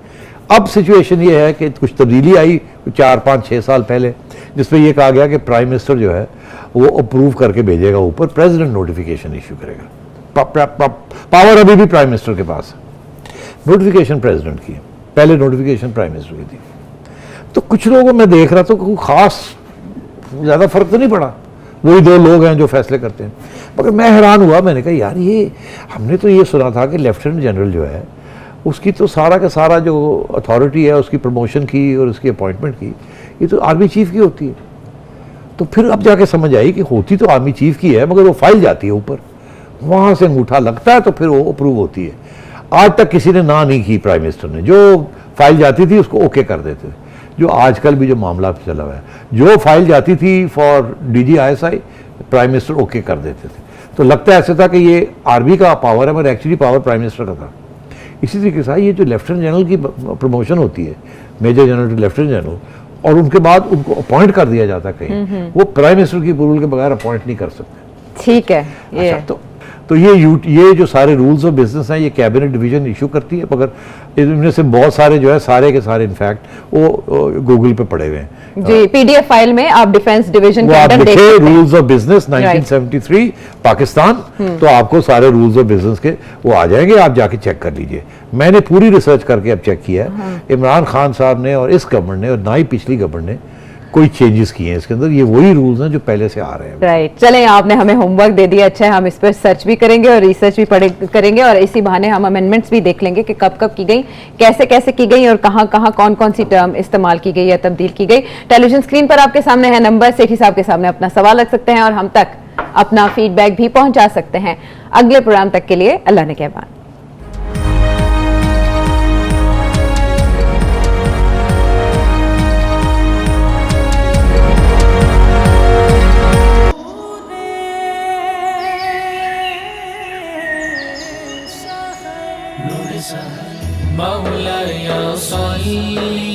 अब सिचुएशन ये है कि कुछ तब्दीली आई 4-5-6 साल पहले, जिसमें यह कहा गया कि प्राइम मिनिस्टर जो है वो अप्रूव करके भेजेगा ऊपर, प्रेसिडेंट नोटिफिकेशन इशू करेगा। पावर अभी भी प्राइम मिनिस्टर के पास है, नोटिफिकेशन प्रेसिडेंट की है, पहले नोटिफिकेशन प्राइम मिनिस्टर की थी। तो कुछ लोगों में देख रहा था कोई खास ज़्यादा फर्क तो नहीं पड़ा, वही 2 लोग हैं जो फैसले करते हैं। मगर मैं हैरान हुआ, मैंने कहा यार ये हमने तो ये सुना था कि लेफ्टिनेंट जनरल जो है उसकी तो सारा का सारा जो अथॉरिटी है उसकी प्रमोशन की और उसकी अपॉइंटमेंट की ये तो आर्मी चीफ की होती है। तो फिर अब जाके समझ आई कि होती तो आर्मी चीफ की है, मगर वो फाइल जाती है ऊपर, वहाँ से अंगूठा लगता है तो फिर वो अप्रूव होती है। आज तक किसी ने ना नहीं की प्राइम मिनिस्टर ने, जो फाइल जाती थी उसको ओके कर देते थे। जो आजकल भी जो मामला चला हुआ है, जो फाइल जाती थी for DGISI prime minister okay कर देते थे। तो लगता है ऐसा था कि ये आर्मी का पावर है, मगर एक्चुअली पावर प्राइम मिनिस्टर का था। इसी तरीके से ये जो लेफ्टिनेंट जनरल की प्रमोशन होती है, major general to lieutenant general, और उनके बाद उनको अपॉइंट कर दिया जाता है कहीं, वो प्राइम मिनिस्टर की अप्रूवल के बगैर अपॉइंट नहीं कर सकते। ठीक है। ये अच्छा, तो ये जो सारे रूल्स ऑफ बिजनेस हैं ये कैबिनेट डिवीजन इशू करती है, मगर इनमें से बहुत सारे जो है सारे के सारे इनफैक्ट वो गूगल पे पड़े हुए हैं जी, पीडीएफ फाइल में आप डिफेंस डिवीजन वो के आप अंदर देख लिखे सकते हैं। रूल्स ऑफ बिजनेस 1973 पाकिस्तान, तो आपको सारे रूल्स ऑफ बिजनेस के वो आ जाएंगे, आप जाके चेक कर लीजिए। मैंने पूरी रिसर्च करके अब चेक किया है, इमरान खान साहब ने और इस गवर्नमेंट ने और ना ही पिछली गवर्नमेंट ने कोई चेंजेस किए हैं इसके अंदर, ये वही रूल्स हैं जो पहले से आ रहे हैं। राइट, चलें, आपने हमें होमवर्क दे दिया, अच्छा है, हम इस पर सर्च भी करेंगे और रिसर्च भी करेंगे और इसी बहाने हम अमेंडमेंट्स भी देख लेंगे कि कब कब की गई, कैसे कैसे की गई और कहाँ कहाँ कौन कौन सी टर्म इस्तेमाल की गई या तब्दील की गई। टेलीविजन स्क्रीन पर आपके सामने है नंबर, सेठी साहब के सामने अपना सवाल रख सकते हैं और हम तक अपना फीडबैक भी पहुंचा सकते हैं। अगले प्रोग्राम तक के लिए अल्लाह ने कहबान। मौलाया सल्ली